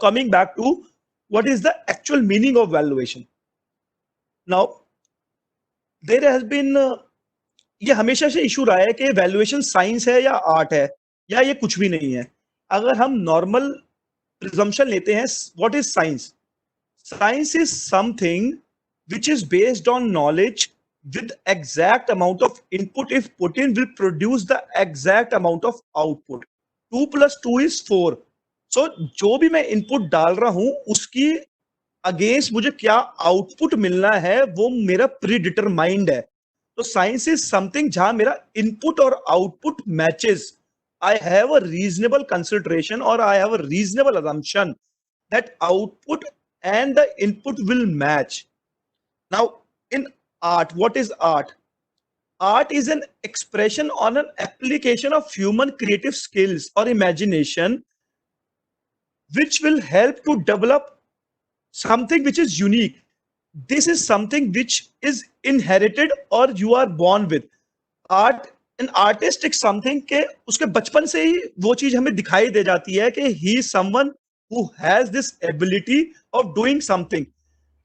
coming back to what is the actual meaning of valuation. Now, there has been ये हमेशा से issue रहा है कि वैल्यूएशन साइंस है या आर्ट है या ये कुछ भी नहीं है. अगर हम नॉर्मल प्रिजम्पशन लेते हैं, what is science? Science is something which is based on knowledge with exact amount of input if put in will produce the exact amount of output. 2 plus 2 is 4. So जो भी मैं input डाल रहा हूं उसकी against मुझे क्या output मिलना है वो मेरा प्री डिटरमाइंड है. तो साइंस इज समथिंग जहां मेरा इनपुट और output matches. I have a reasonable consideration or I have a reasonable assumption that output and the input will match. Now, in art, what is art? Art is an expression on an application of human creative skills or imagination, which will help to develop something which is unique. This is something which is inherited or you are born with. Art, an artist is something के उसके बचपन से ही वो चीज हमें दिखाई दे जाती है कि he is someone who has this ability of doing something.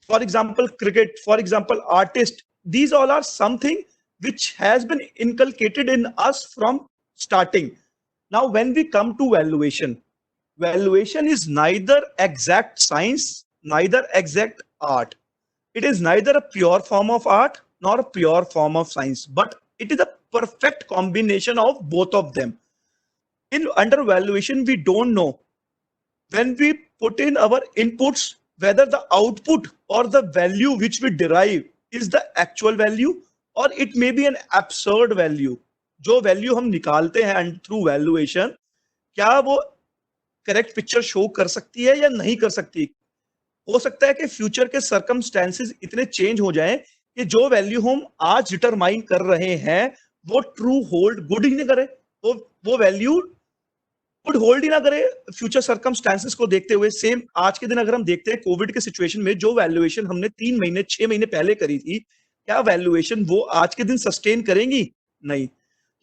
For example, cricket, for example, artist, these all are something which has been inculcated in us from starting. Now, when we come to valuation, valuation is neither exact science, neither exact art. It is neither a pure form of art nor a pure form of science, but it is a perfect combination of both of them. In under valuation, we don't know when we put in our inputs whether the output or the value which we derive is the actual value or it may be an absurd value. जो value हम निकालते हैं through valuation, क्या वो correct picture show कर सकती है या नहीं कर सकती? हो सकता है कि फ्यूचर के सर्कमस्टेंसेस इतने चेंज हो जाएं कि जो वैल्यू हम आज डिटरमाइन कर रहे हैं वो ट्रू होल्ड गुड ही नहीं करे, तो वो वैल्यू गुड होल्ड ही ना करे फ्यूचर सर्कमस्टेंसेस को देखते हुए. सेम आज के दिन अगर हम देखते हैं कोविड के सिचुएशन में जो वैल्यूएशन हमने 3 महीने 6 महीने पहले करी थी, क्या वैल्यूएशन वो आज के दिन सस्टेन करेंगी? नहीं.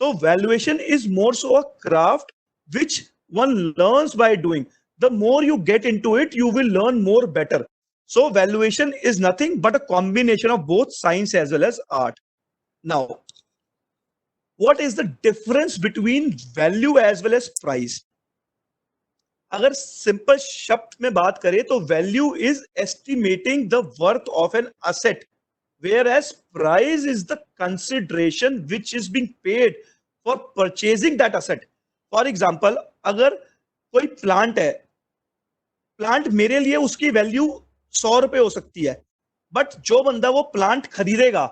तो valuation is more so a craft which one learns by doing. The more you get into it, you will learn more better. So valuation is nothing but a combination of both science as well as art. Now, what is the difference between value as well as price? अगर simple शब्द में बात करें तो value is estimating the worth of an asset, whereas price is the consideration which is being paid for purchasing that asset. For example, अगर कोई plant है, plant मेरे लिए उसकी वैल्यू 100 रुपए हो सकती है, बट जो बंदा वो प्लांट खरीदेगा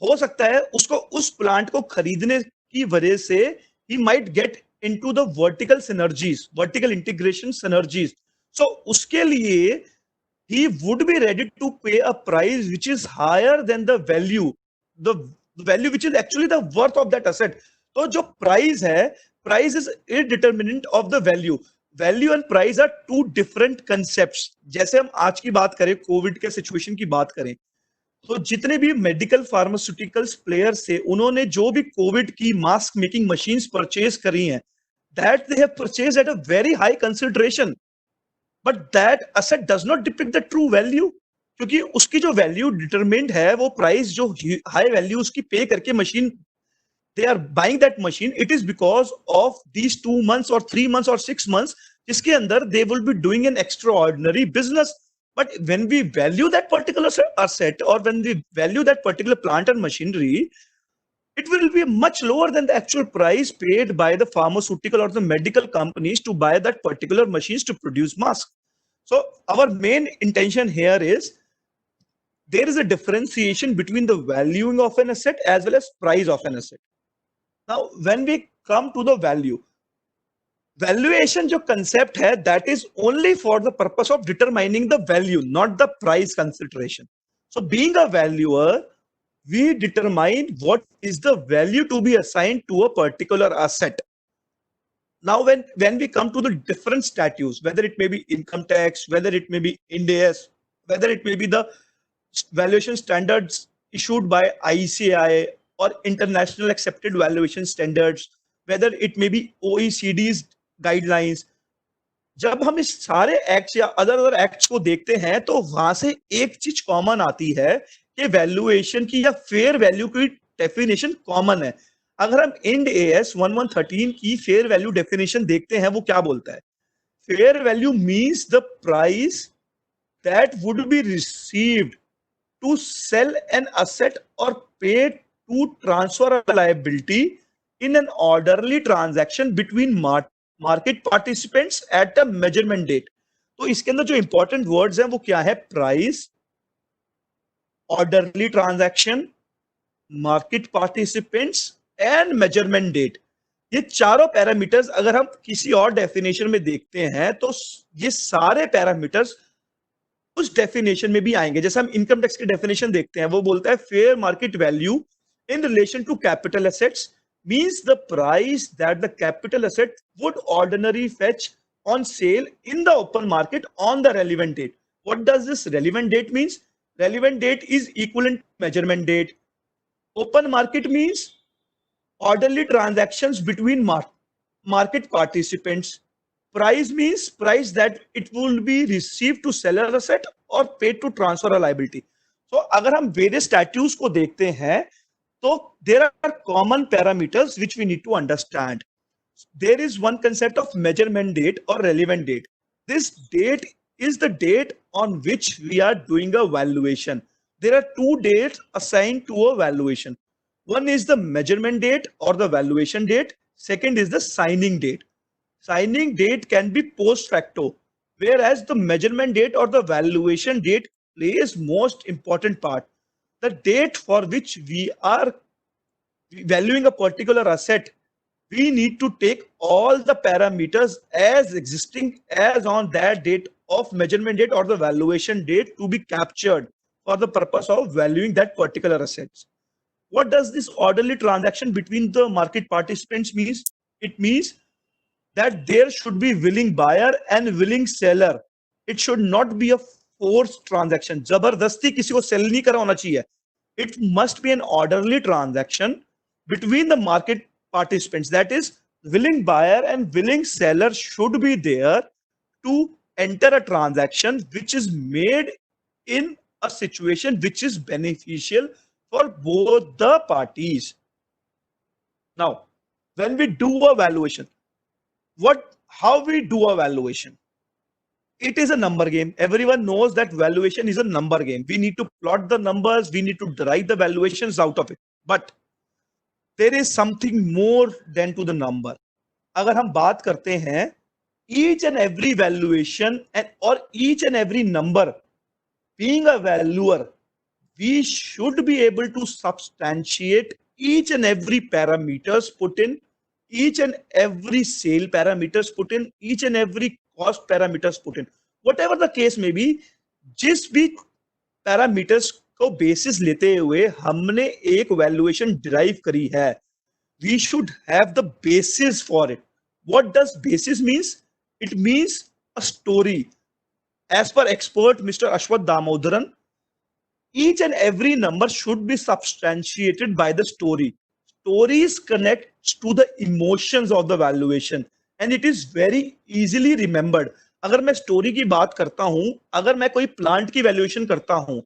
हो सकता है उसको उस प्लांट को खरीदने की वजह से ही might get into the vertical synergies, vertical integration synergies. So उसके लिए ही would be ready to pay a price which is higher than the value, the value which is actually the worth of that asset. तो जो price है, price is indeterminate of the value. Value and price are two different concepts. जैसे हम आज की बात करें, Covid के सिचुएशन की बात करें, तो जितने भी मेडिकल फार्मास्यूटिकल्स प्लेयर्स थे उन्होंने जो भी कोविड की मास्क मेकिंग मशीन्स परचेज करी हैं, that they have purchase at a very high consideration, but that asset does not depict the true value, क्योंकि उसकी जो वैल्यू डिटरमिन्ड है, वो प्राइस जो हाई वैल्यू उसकी पे करके machine they are buying that machine, it is because of these 2 months or 3 months or 6 months जिसके अंदर they will be doing an extraordinary business. But when we value that particular asset or when we value that particular plant and machinery, it will be much lower than the actual price paid by the pharmaceutical or the medical companies to buy that particular machines to produce masks. So our main intention here is there is a differentiation between the valuing of an asset as well as price of an asset. Now, when we come to the value, valuation जो concept है, that is only for the purpose of determining the value, not the price consideration. So being a valuer, we determine what is the value to be assigned to a particular asset. Now, when we come to the different statutes, whether it may be income tax, whether it may be Ind AS, whether it may be the valuation standards issued by ICAI or international accepted valuation standards, whether it may be OECD's guidelines, जब हम इस सारे acts या other other acts को देखते हैं तो वहां से एक चीज कॉमन आती है कि वैल्यूएशन की या फेयर वैल्यू की डेफिनेशन कॉमन है। अगर हम इंड एएस 1113 की फेयर वैल्यू डेफिनेशन देखते हैं, वो क्या बोलता है? Fair value means the price that would be received to sell an asset or pay to transfer a liability in an orderly transaction between market participants at a measurement date। तो इसके अंदर जो इंपॉर्टेंट वर्ड्स हैं वो क्या है? Price, orderly transaction, market participants and measurement date. ये चारों पैरामीटर्स अगर हम किसी और डेफिनेशन में देखते हैं तो ये सारे पैरामीटर्स उस डेफिनेशन में भी आएंगे। जैसे हम इनकम टैक्स की डेफिनेशन देखते हैं, वो बोलता है fair market value in relation to capital assets means the price that the capital asset would ordinary fetch on sale in the open market on the relevant date। What does this relevant date means? Relevant date is equivalent to measurement date। Open market means orderly transactions between market participants। Price means price that it will be received to sell a asset or paid to transfer a liability। So अगर हम various statutes को देखते हैं तो there are common parameters which we need to understand। There is one concept of measurement date or relevant date। This date is the date on which we are doing a valuation। There are two dates assigned to a valuation। One is the measurement date or the valuation date, second is the signing date। Signing date can be post facto, whereas the measurement date or the valuation date plays most important part। The date for which we are valuing a particular asset, we need to take all the parameters as existing as on that date of measurement date or the valuation date to be captured for the purpose of valuing that particular assets। What does this orderly transaction between the market participants means? It means that there should be willing buyer and willing seller। It should not be a forced transaction। जबरदस्ती किसी को cell नहीं करा होना चाहिए। It must be an orderly transaction between the market participants। That is, willing buyer and willing seller should be there to enter a transaction which is made in a situation which is beneficial for both the parties। Now, when we do a valuation, how we do a valuation? It is a number game। Everyone knows that valuation is a number game। We need to plot the numbers, we need to derive the valuations out of it, but there is something more than to the number। अगर हम बात करते हैं each and every valuation and or each and every number, being a valuer, we should be able to substantiate each and every parameters put in, each and every sale parameters put in, each and every cost parameters put in, whatever the case may be। जिस भी parameters को basis लेते हुए हमने एक valuation derive करी है, we should have the basis for it। What does basis means? It means a story। As per expert Mr. Ashwath Damodaran, each and every number should be substantiated by the story। Stories connect to the emotions of the valuation and it is very easily remembered। अगर मैं story की बात करता हूं, अगर मैं कोई plant की वैल्यूएशन करता हूं,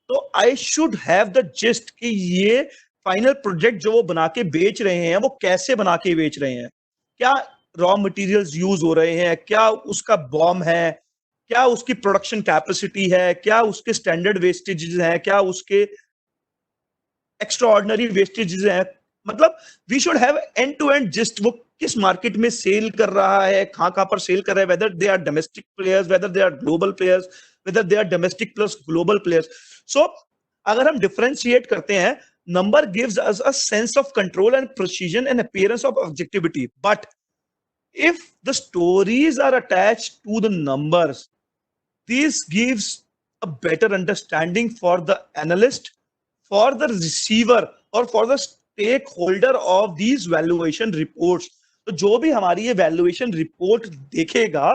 तो I should have the gist कि ये फाइनल प्रोजेक्ट जो वो बना के बेच रहे हैं वो कैसे बना के बेच रहे हैं, क्या रॉ मटेरियल्स यूज हो रहे हैं, क्या उसका बॉम है, क्या उसकी प्रोडक्शन कैपेसिटी है, क्या उसके स्टैंडर्ड वेस्टेजेस हैं, क्या उसके एक्स्ट्रा ऑर्डिनरी वेस्टेजेस हैं। मतलब we should have end to end gist, वो किस मार्केट में सेल कर रहा है, कहां कहां पर सेल कर रहा है, whether they are domestic players, whether they are global players, whether they are domestic plus global players. So अगर हम डिफरेंशिएट करते हैं, number gives us a sense of control and precision and appearance of objectivity, but if the stories are attached to the numbers, this gives a better understanding for the analyst, for the receiver or for the stakeholder of these valuation reports। तो जो भी हमारी ये valuation report देखेगा,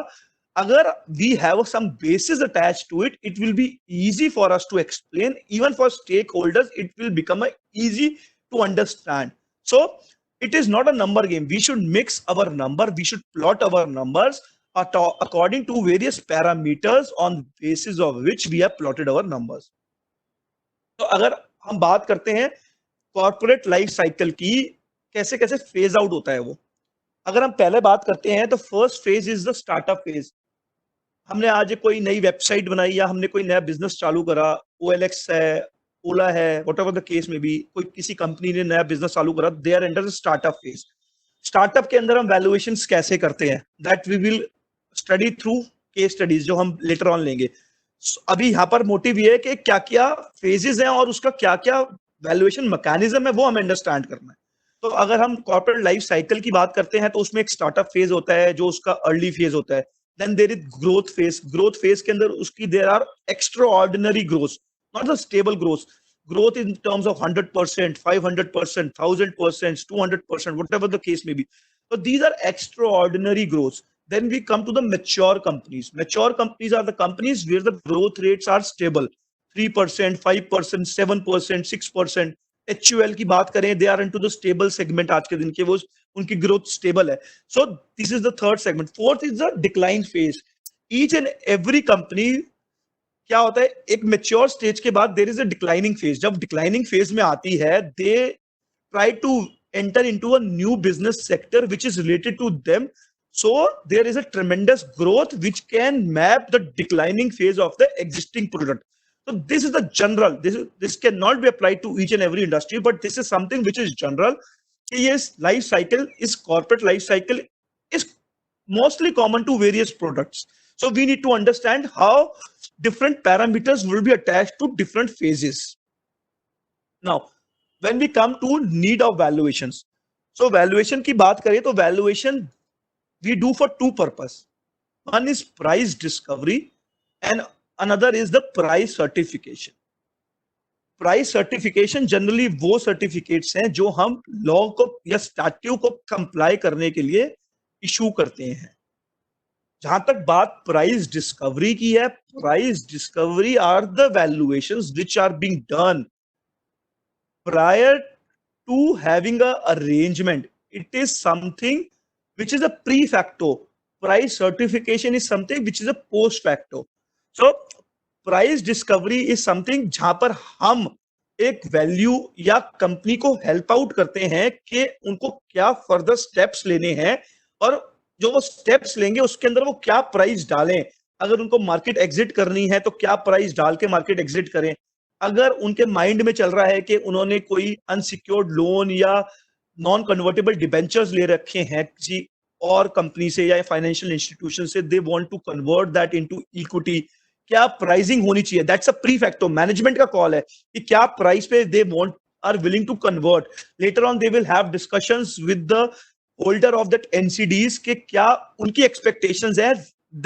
अगर we have some basis attached to it, it will be easy for us to explain। Even for stakeholders, it will become easy to understand। So it is not a number game। We should mix our number, we should plot our numbers according to various parameters on basis of which we have plotted our numbers. तो अगर हम बात करते हैं corporate life cycle की, कैसे कैसे phase out होता है वो, अगर हम पहले बात करते हैं तो first phase is the startup phase. हमने आज कोई नई वेबसाइट बनाई या हमने कोई नया बिजनेस चालू करा, OLX है, ओला है, वट एवर द केस में भी, कोई किसी कंपनी ने नया बिजनेस चालू करा, they are under the startup phase. Startup के अंदर हम वैल्यूएशन कैसे करते हैं, that we will study through case studies जो हम लेटर ऑन लेंगे। अभी यहाँ पर मोटिव ये है कि क्या क्या फेजेस हैं और उसका क्या क्या वैल्यूएशन मैकेनिज्म है वो हमें अंडरस्टैंड करना है। तो अगर हम कॉर्पोरेट लाइफ साइकिल की बात करते हैं तो उसमें एक स्टार्टअप फेज होता है जो उसका अर्ली फेज होता है। Then there is growth phase. Growth phase के अंदर उसकी there are extraordinary growth, not the stable growth, growth in terms of 100%, 500%, 1000%, 200%, whatever the case may be. So these are extraordinary growths. Then we come to the mature companies. Mature companies are the companies where the growth rates are stable, 3%, 5%, 7%, 6%. HUL की बात करें, they are into the stable segment आज के दिन के, वो उनकी growth stable है. So this is the third segment. Fourth is the decline phase. Each and every company क्या होता है, एक मेच्योर स्टेज के बाद there is a declining phase. जब डिक्लाइनिंग फेज में आती है, they try to enter into a new business sector which is related to them, so there is a tremendous growth which can map the declining phase of the existing product. So this is the general, this cannot be applied to each and every industry, but this is something which is general. Yes, life cycle is corporate life cycle is mostly common to various products. So we need to understand how different parameters will be attached to different phases. Now, when we come to need of valuations, so valuation की बात करें तो valuation we do for two purpose. One is price discovery and another is the price certification. Price certification generally वो certificates हैं जो हम law को या स्टैट्यूट को कंप्लाई करने के लिए इशू करते हैं। जहां तक बात प्राइस डिस्कवरी की है, price discovery are the valuations which are being done prior to having a arrangement. It is something which is a pre-facto. Price certification is something which is a post-facto. So price discovery is something जहां पर हम एक value या company को help out करते हैं कि उनको क्या फर्दर स्टेप्स लेने हैं और जो वो स्टेप्स लेंगे उसके अंदर वो क्या प्राइस डालें। अगर उनको मार्केट एग्जिट करनी है तो क्या प्राइस डाल के मार्केट एग्जिट करें। अगर उनके माइंड में चल रहा है कि उन्होंने कोई अनसिक्योर्ड लोन या नॉन कन्वर्टेबल डिबेंचर्स ले रखे हैं किसी और कंपनी से या फाइनेंशियल इंस्टीट्यूशन से, they want to convert that into equity, क्या प्राइसिंग होनी चाहिए, that's a pre facto. Management का कॉल है कि क्या प्राइस पे they want are willing to convert. Later on they will have discussions with the holder of that NCDs के क्या उनकी एक्सपेक्टेशंस है।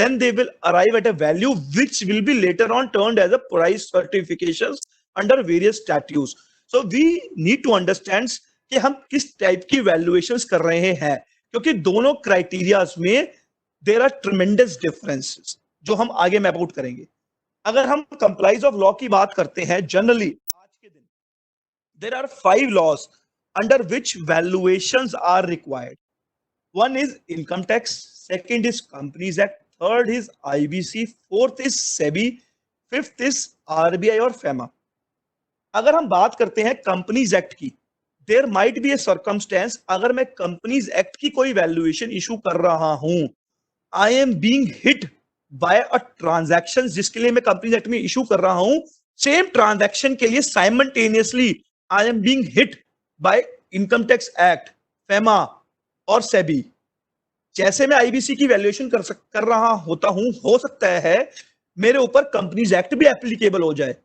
Then they will arrive at a value which will be later on turned as a price certifications under various statutes. So we need to understand कि हम किस type की valuations कर रहे हैं, क्योंकि दोनों क्राइटेरियाज में देयर आर ट्रेमेंडस डिफरेंसेस जो हम आगे मैप आउट करेंगे। अगर हम कंप्लाइज ऑफ लॉ की बात करते हैं, जनरली आज के दिन there are 5 laws under which valuations are required. One is income tax, second is companies act, third is IBC, fourth is SEBI, fifth is RBI और फेमा। अगर हम बात करते हैं कंपनीज एक्ट की, there might be a circumstance, अगर मैं companies act की कोई वैल्यूएशन इशू कर रहा हूं, I am being hit by a transaction जिसके लिए मैं कंपनीज एक्ट में इशू कर रहा हूं, सेम ट्रांजैक्शन के लिए simultaneously I am being hit by income tax act, FEMA और सेबी। जैसे मैं आईबीसी की वैल्यूएशन कर रहा होता हूं, हो सकता है मेरे ऊपर कंपनीज एक्ट भी एप्लीकेबल हो जाए।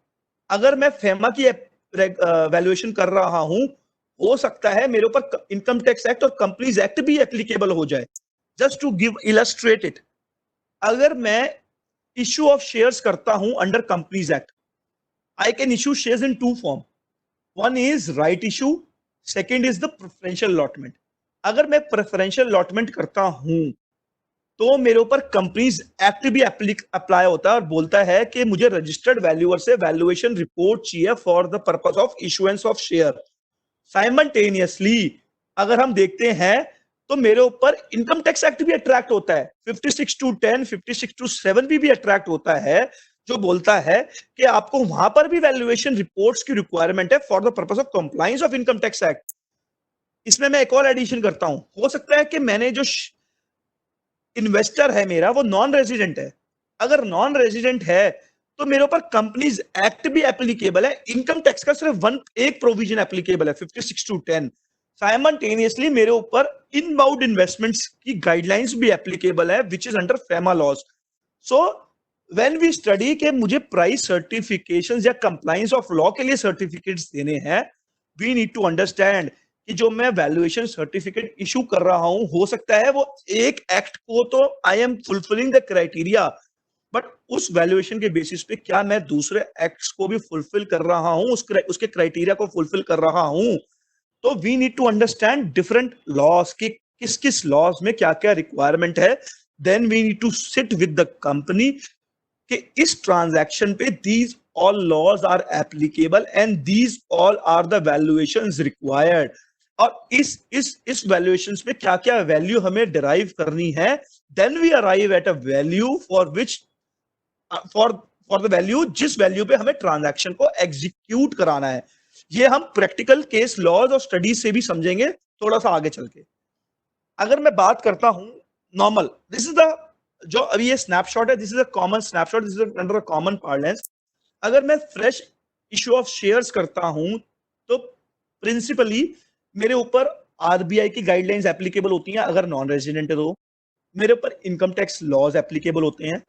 अगर मैं फेमा की वैल्यूएशन कर रहा हूं, हो सकता है मेरे ऊपर इनकम टैक्स एक्ट और कंपनीज एक्ट भी एप्लीकेबल हो जाए। Just to give illustrate it, अगर मैं इश्यू ऑफ शेयर्स करता हूं under companies act, I can issue shares in 2 form. One is right issue, second is the preferential allotment. अगर मैं प्रेफरेंशियल अलॉटमेंट करता हूं तो मेरे ऊपर कंपनीज एक्ट भी अप्लाई होता है और बोलता है कि मुझे रजिस्टर्ड वैल्यूअर से वैल्यूएशन रिपोर्ट चाहिए for the purpose of issuance of share. Simultaneously अगर हम देखते हैं तो मेरे ऊपर इनकम टैक्स एक्ट भी अट्रैक्ट होता है, 56(2)(10), 56(2)(7) भी अट्रैक्ट होता है, जो बोलता है कि आपको वहां पर भी वैल्यूएशन रिपोर्ट्स की रिक्वायरमेंट है for the purpose of compliance of income tax act. इसमें मैं एक और एडिशन करता हूं, हो सकता है कि मैंने जो इन्वेस्टर है मेरा वो नॉन रेजिडेंट है। अगर नॉन रेजिडेंट है तो मेरे ऊपर कंपनीज एक्ट भी एप्लीकेबल है, इनकम टैक्स का सिर्फ एक प्रोविजन एप्लीकेबल है, 56(2)(10). साइमल्टेनियसली मेरे ऊपर इनबाउंड इन्वेस्टमेंट्स की गाइडलाइंस भी एप्लीकेबल है, which is under FEMA laws. So when we study के मुझे प्राइस सर्टिफिकेशंस या कंप्लायंस ऑफ लॉ के लिए सर्टिफिकेट्स देने हैं, वी नीड टू अंडरस्टैंड कि जो मैं वैल्यूएशन सर्टिफिकेट इशू कर रहा हूं, हो सकता है वो एक एक्ट को तो I am fulfilling the criteria, but उस वैल्यूएशन के बेसिस पे क्या मैं दूसरे एक्ट्स को भी फुलफिल कर रहा हूं, उसके क्राइटेरिया को फुलफिल कर रहा हूं। तो we need to understand different laws कि किस किस लॉज में क्या क्या रिक्वायरमेंट है। Then we need to sit with the company कि इस ट्रांजैक्शन पे these all laws are applicable and these all are the valuations required, और इस वैल्यूएशंस पे क्या क्या वैल्यू हमें डिराइव करनी है। Then we arrive at a value for which for the value जिस वैल्यू पे हमें ट्रांजैक्शन को एग्जीक्यूट कराना है। ये हम प्रैक्टिकल केस लॉज और स्टडीज से भी समझेंगे थोड़ा सा आगे चल के। अगर मैं बात करता हूं नॉर्मल, दिस इज द जो अभी ये स्नैपशॉट है, this is a common snapshot, this is under a common parlance. अगर मैं फ्रेश इशू ऑफ शेयर्स करता हूं तो प्रिंसिपली मेरे ऊपर आरबीआई की गाइडलाइंस एप्लीकेबल होती हैं अगर नॉन रेजिडेंट है तो, मेरे ऊपर इनकम टैक्स लॉज एप्लीकेबल होते हैं,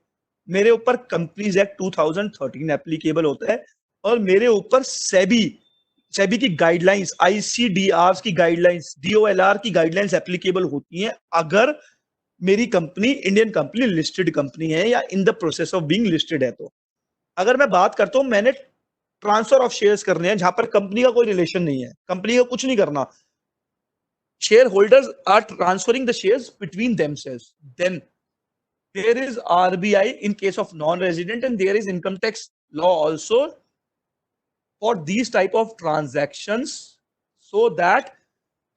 मेरे ऊपर कंपनीज एक्ट 2013 एप्लीकेबल होता है, और मेरे ऊपर सेबी सेबी की गाइडलाइंस, आईसीडीआर की गाइडलाइंस, डीओएलआर की गाइडलाइंस एप्लीकेबल होती हैं अगर मेरी company Indian company listed company है या in the process of being listed है। तो अगर मैं बात करता हूं मैंने ट्रांसफर ऑफ शेयर्स करने हैं जहां पर कंपनी का कोई रिलेशन नहीं है, कंपनी का कुछ नहीं करना, shareholders are transferring the shares between themselves, then there is RBI in case of non-resident, and there is income tax law also for these type of transactions, so that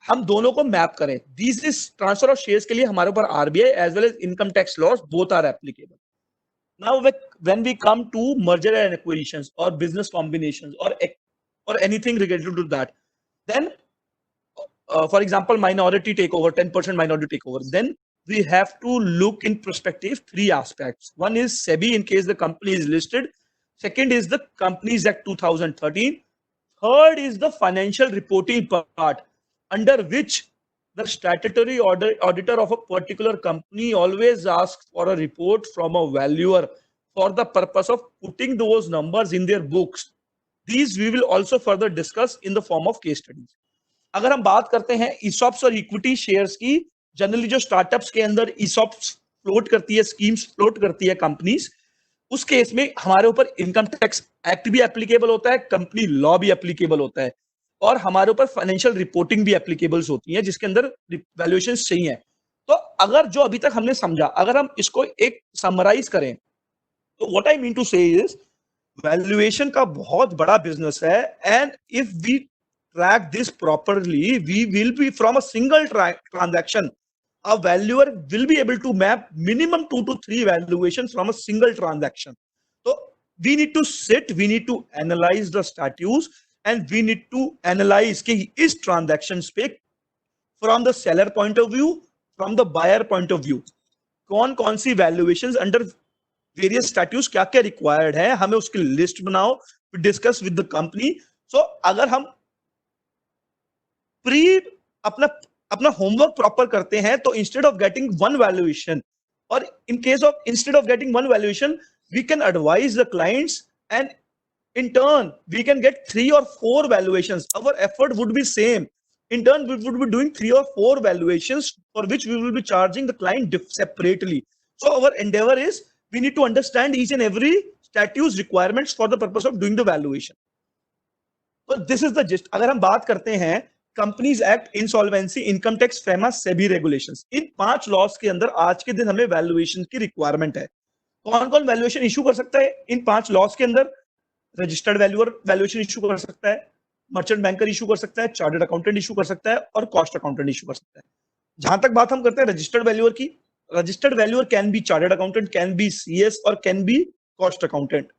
हम दोनों को map करें। This is transfer of shares के लिए हमारे ऊपर RBI as well as income tax laws both are applicable. Now when we come to merger and acquisitions और business combinations और anything related to that, then for example minority takeover, 10% minority takeover, then we have to look in perspective three aspects. One is SEBI in case the company is listed, second is the Companies Act 2013, third is the financial reporting part, under which the statutory auditor of a particular company always asks for a report from a valuer for the purpose of putting those numbers in their books. These we will also further discuss in the form of case studies. अगर हम बात करते हैं ESOPs और equity shares की, generally जो startups के अंदर ईसॉप्स फ्लोट करती है, स्कीम्स फ्लोट करती है कंपनीज, उस केस में हमारे ऊपर इनकम टैक्स एक्ट भी एप्लीकेबल होता है, कंपनी लॉ भी एप्लीकेबल होता है, और हमारे ऊपर फाइनेंशियल रिपोर्टिंग भी एप्लीकेबल्स होती है जिसके अंदर वैल्यूएशन चाहिए। तो अगर जो अभी तक हमने समझा, अगर हम इसको एक समराइज करें तो what I mean to say is valuation का बहुत बड़ा बिजनेस है, and if we track this properly, we will be from a single transaction, a valuer will be able to map minimum 2 to 3 valuations from a single transaction. So we need to sit, we need to analyze the statutes, and we need to analyze कि इस transactions पे from the seller point of view, from the buyer point of view, कौन कौन सी valuations under various statutes क्या क्या required है, हमें उसकी list बनाओ, discuss with the company. So अगर हम प्री अपना अपना होमवर्क प्रॉपर करते हैं तो instead of getting one valuation, और in case of instead of getting one valuation we can advise the clients, and in turn we can get 3 or 4 valuations. Our effort would be same, in turn we would be doing 3 or 4 valuations for which we will be charging the client separately. So our endeavor is we need to understand each and every statute's requirements for the purpose of doing the valuation. So this is the gist. अगर हम बात करते हैं companies act, insolvency, income tax, FEMA, SEBI regulations, in 5 laws के अंदर आज के दिन हमें वैल्यूएशन की रिक्वायरमेंट है। कौन कौन वैल्यूएशन इशू कर सकता है इन 5 लॉज के अंदर? रजिस्टर्ड वैल्यूअर वैल्यूएशन इशू कर सकता है, मर्चेंट बैंकर इशू कर सकता है, चार्टर्ड अकाउंटेंट इशू कर सकता है, और कॉस्ट अकाउंटेंट इशू कर सकता है। जहां तक बात हम करते हैं रजिस्टर्ड वैल्यूअर की, registered valuer can be chartered accountant, can be CS और कैन बी कॉस्ट अकाउंटेंट।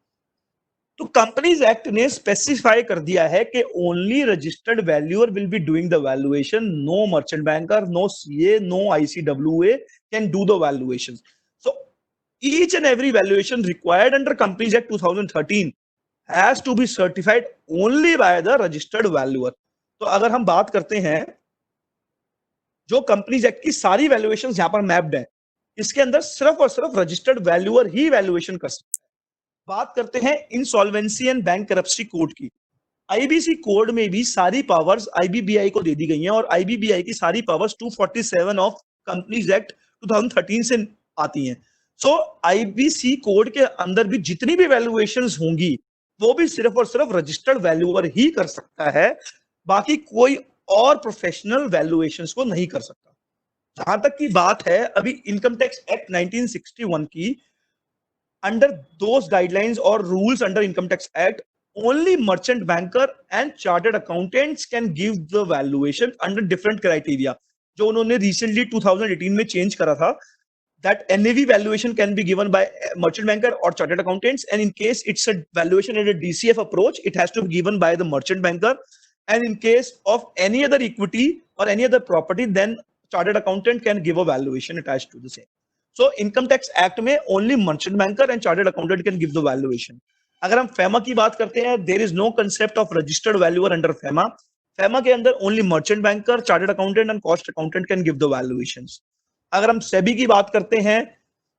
तो कंपनीज एक्ट ने स्पेसिफाई कर दिया है कि only registered valuer will be doing the valuation, no merchant banker, no CA, no ICWA can do the valuation. So each and every valuation required under Companies Act 2013 has to be certified only by the registered valuer। तो अगर हम बात करते हैं जो companies act की सारी valuation यहां पर मैप्ड है, इसके अंदर सिर्फ और सिर्फ रजिस्टर्ड वैल्यूअर ही वैल्यूएशन कर सकता है। बात करते हैं इंसॉल्वेंसी एंड बैंक करप्सी कोड की। आईबीसी कोड में भी सारी पावर्स आईबीबीआई को दे दी गई हैं और आईबीबीआई की सारी पावर्स 247 ऑफ कंपनीज एक्ट 2013 से आती हैं। सो आईबीसी कोड के अंदर भी जितनी भी वैल्यूएशंस होंगी वो भी सिर्फ और सिर्फ रजिस्टर्ड वैल्यूअर ही कर सकता है, बाकी कोई और प्रोफेशनल वैल्यूएशंस को नहीं कर सकता। जहां तक की बात है अभी इनकम टैक्स एक्ट 1961 की, under those guidelines or rules under income tax act, only merchant banker and chartered accountants can give the valuation under different criteria। जो उन्होंने recently 2018 में change करा था, that NAV valuation can be given by merchant banker or chartered accountants, and in case it's a valuation at a DCF approach, it has to be given by the merchant banker, and in case of any other equity or any other property, then chartered accountant can give a valuation attached to the same। So income tax act में only merchant banker and chartered accountant can give the valuation. अगर हम फेमा की बात करते हैं, there is no concept of registered valuer under FEMA. FEMA के अंदर only merchant banker, chartered accountant and cost accountant can give the valuations. अगर हम सेबी की बात करते हैं,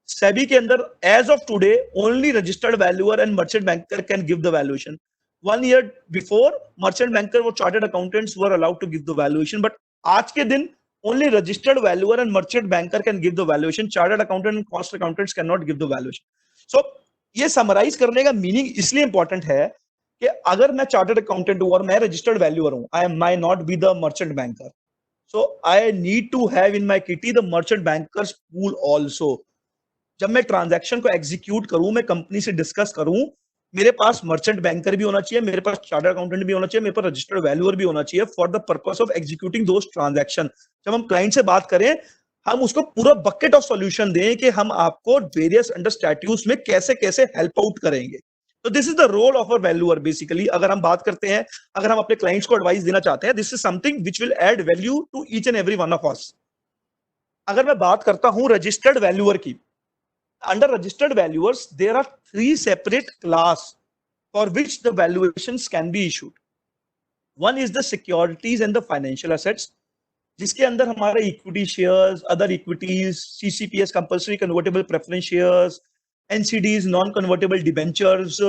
सेबी के अंदर as of today only registered valuer and merchant banker can give the valuation. 1 year before merchant banker और chartered accountants were allowed to give the valuation, but आज के दिन only registered valuer and merchant banker can give the valuation, chartered accountant and cost accountants cannot give the valuation। so ये summarise करने का meaning इसलिए important है कि अगर मैं चार्टर्ड अकाउंटेंट हूं और मैं रजिस्टर्ड वैल्यूअर हूं, I am my not be the merchant banker, so I need to have in my kitty the merchant bankers pool also. जब मैं ट्रांजैक्शन को एग्जीक्यूट करूं, मैं कंपनी से डिस्कस करूं, मेरे पास मर्चेंट बैंकर भी होना चाहिए, मेरे पास चार्टर्ड अकाउंटेंट भी होना चाहिए, मेरे पास रजिस्टर्ड वैल्यूअर भी होना चाहिए for the purpose of executing those transaction. जब हम क्लाइंट से बात करें, हम उसको पूरा बकेट ऑफ सॉल्यूशन दें कि हम आपको वेरियस अंडर स्टैट्यूट्स में कैसे कैसे हेल्प आउट करेंगे। तो this is the role of a valuer basically. अगर हम बात करते हैं, अगर हम अपने क्लाइंट्स को एडवाइस देना चाहते हैं, this is something which will add value to each and every one of us. अगर मैं बात करता हूं रजिस्टर्ड वैल्यूअर की, under registered valuers there are 3 separate class for which the valuations can be issued। one is the securities and the financial assets, जिसके अंदर हमारे equity shares, other equities, CCPS compulsory convertible preference shares, NCDs, non convertible debentures,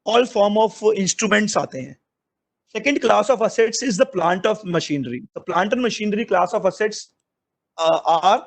all form of instruments आते हैं। Second class of assets is the plant of machinery. The plant and machinery class of assets are,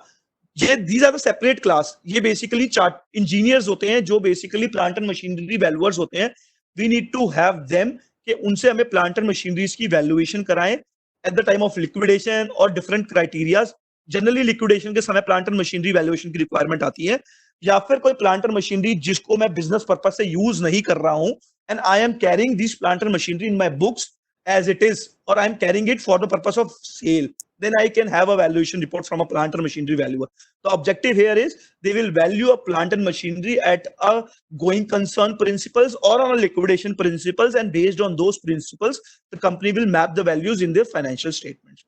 ये these are the separate class. ये basically chartered engineers होते हैं जो basically plant and machinery valuers होते हैं। We need to have them कि उनसे हमें प्लांट एंड मशीनरीज की वैल्यूएशन कराएं at the time of liquidation और डिफरेंट क्राइटेरिया। जनरली लिक्विडेशन के समय प्लांट एंड मशीनरी वैल्यूएशन की रिक्वायरमेंट आती है, या फिर कोई प्लांट एंड मशीनरी जिसको मैं बिजनेस पर्पज से यूज नहीं कर रहा हूं and I am carrying this plant and machinery in my books as it is, or I am carrying it for the purpose of sale, then I can have a valuation report from a plant or machinery valuer। The objective here is they will value a plant and machinery at a going concern principles or on a liquidation principles, and based on those principles, the company will map the values in their financial statements।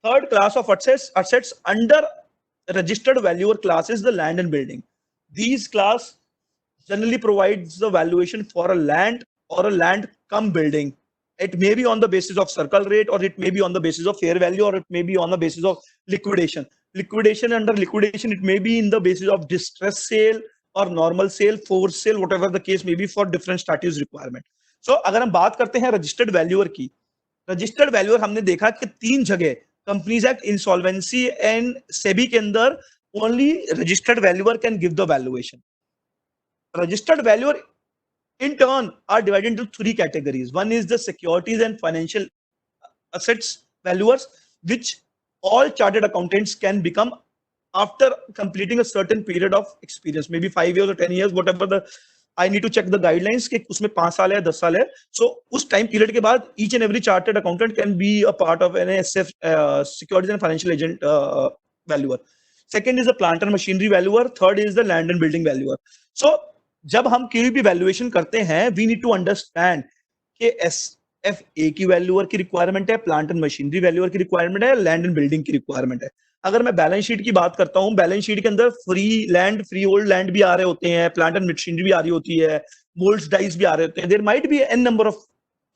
Third class of assets under registered valuer class is the land and building। These class generally provides the valuation for a land or a land cum building। It may be on the basis of circle rate, or it may be on the basis of fair value, or it may be on the basis of liquidation। Under liquidation, it may be in the basis of distress sale or normal sale, forced sale, whatever the case may be for different statutes requirement। So अगर हम बात करते हैं registered valuer की, registered valuer हमने देखा कि 3 जगह companies act, insolvency and SEBI के अंदर only registered valuer can give the valuation. Registered valuer in turn are divided into 3 categories। One is the securities and financial assets valuers, which all chartered accountants can become after completing a certain period of experience, maybe 5 years or 10 years, whatever the I need to check the guidelines कि उसमें 5 साल है 10 साल है. सो उस time period के बाद each and every chartered accountant can be a part of an SF, securities and financial agent valuer. Second is the plant and machinery valuer. Third is the land and building valuer. So जब हम कोई भी valuation करते हैं, we need to understand कि SFA की valuer की requirement है, प्लांट एंड मशीनरी वैल्यूअर की रिक्वायरमेंट है, लैंड एंड बिल्डिंग की रिक्वायरमेंट है. अगर मैं बैलेंस शीट की बात करता हूं, बैलेंस शीट के अंदर फ्री होल्ड लैंड भी आ रहे होते हैं, प्लांट एंड मशीनरी भी आ रही होती है, मोल्ड्स डाइस भी आ रहे होते हैं. There might be an number of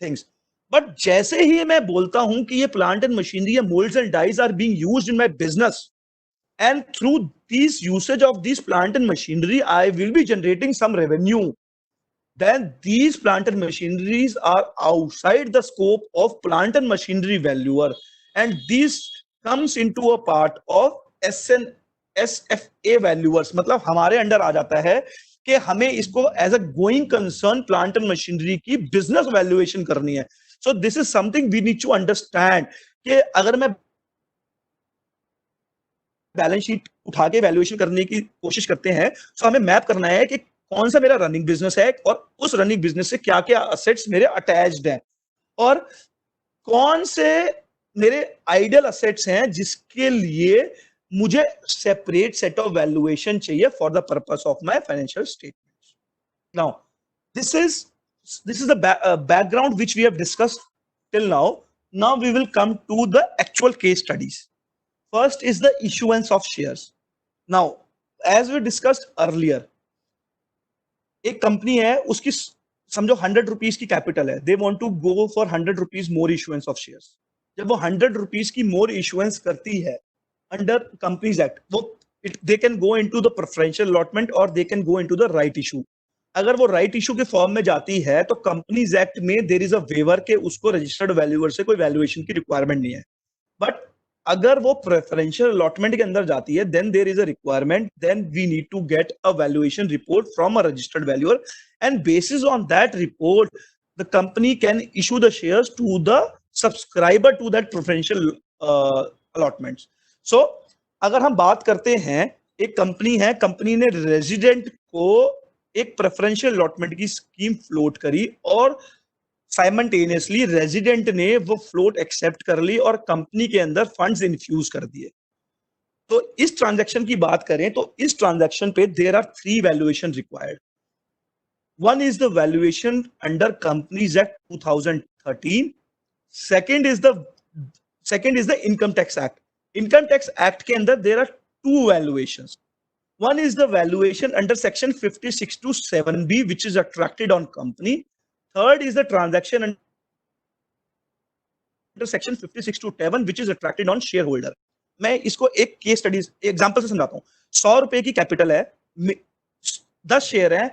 things. But जैसे ही मैं बोलता हूं कि ये प्लांट एंड मशीनरी या moulds and dies are being used in my business, and through these usage of these plant and machinery I will be generating some revenue, then these plant and machineries are outside the scope of plant and machinery valuer, and this comes into a part of SFA valuers. मतलब हमारे under आ जाता है कि हमें इसको as a going concern plant and machinery की business valuation करनी है. So this is something we need to understand कि अगर मैं बैलेंस शीट उठा के वैल्यूएशन करने की कोशिश करते हैं, तो हमें मैप करना है कि कौन सा मेरा रनिंग बिजनेस है और उस रनिंग बिजनेस से क्या क्या असेट्स मेरे अटैच्ड हैं, और कौन से मेरे आइडियल असेट्स हैं जिसके लिए मुझे सेपरेट सेट ऑफ वैल्यूएशन चाहिए for the purpose of my financial statements. Now this is this is the background which we have discussed till now. Now we will come to the actual case studies. First is the issuance of shares. Now, as we discussed earlier, एक company है, उसकी समझो 100 rupees की capital है, they want to go for 100 rupees more issuances of shares. जब वो 100 rupees की मोर issuance करती है अंडर कंपनीज एक्ट, वो they can go into the preferential allotment और they can go into the right issue. अगर वो राइट इशू के फॉर्म में जाती है तो कंपनीज एक्ट में देयर इज अ वेवर के उसको रजिस्टर्ड वैल्यूअर से कोई वैल्यूएशन की रिक्वायरमेंट नहीं है. बट अगर वो प्रेफरेंशियल अलॉटमेंट के अंदर जाती है, then there is a requirement, then we need to get a valuation report from a registered valuer, and basis on that report the company can issue the shares to the subscriber to that preferential allotments. So अगर हम बात करते हैं, एक company है, company ने resident को एक प्रेफरेंशियल अलॉटमेंट की स्कीम फ्लोट करी और साइमल्टेनियसली रेजिडेंट ने वो फ्लोट एक्सेप्ट कर ली और कंपनी के अंदर फंड्स इन्फ्यूज कर दिए. तो इस ट्रांजैक्शन की बात करें तो इस ट्रांजैक्शन पे there are 3 valuation required. One is the valuation under companies act 2013. Second is the income tax act. Income tax act के अंदर there are 2 valuations. One is the valuation under section 56 to 7B, which is attracted on company. Third is the transaction under section 56 to 7, which is attracted on shareholder. मैं इसको एक case study example से समझाता हूँ. 100 रुपए की capital है, 10 share है,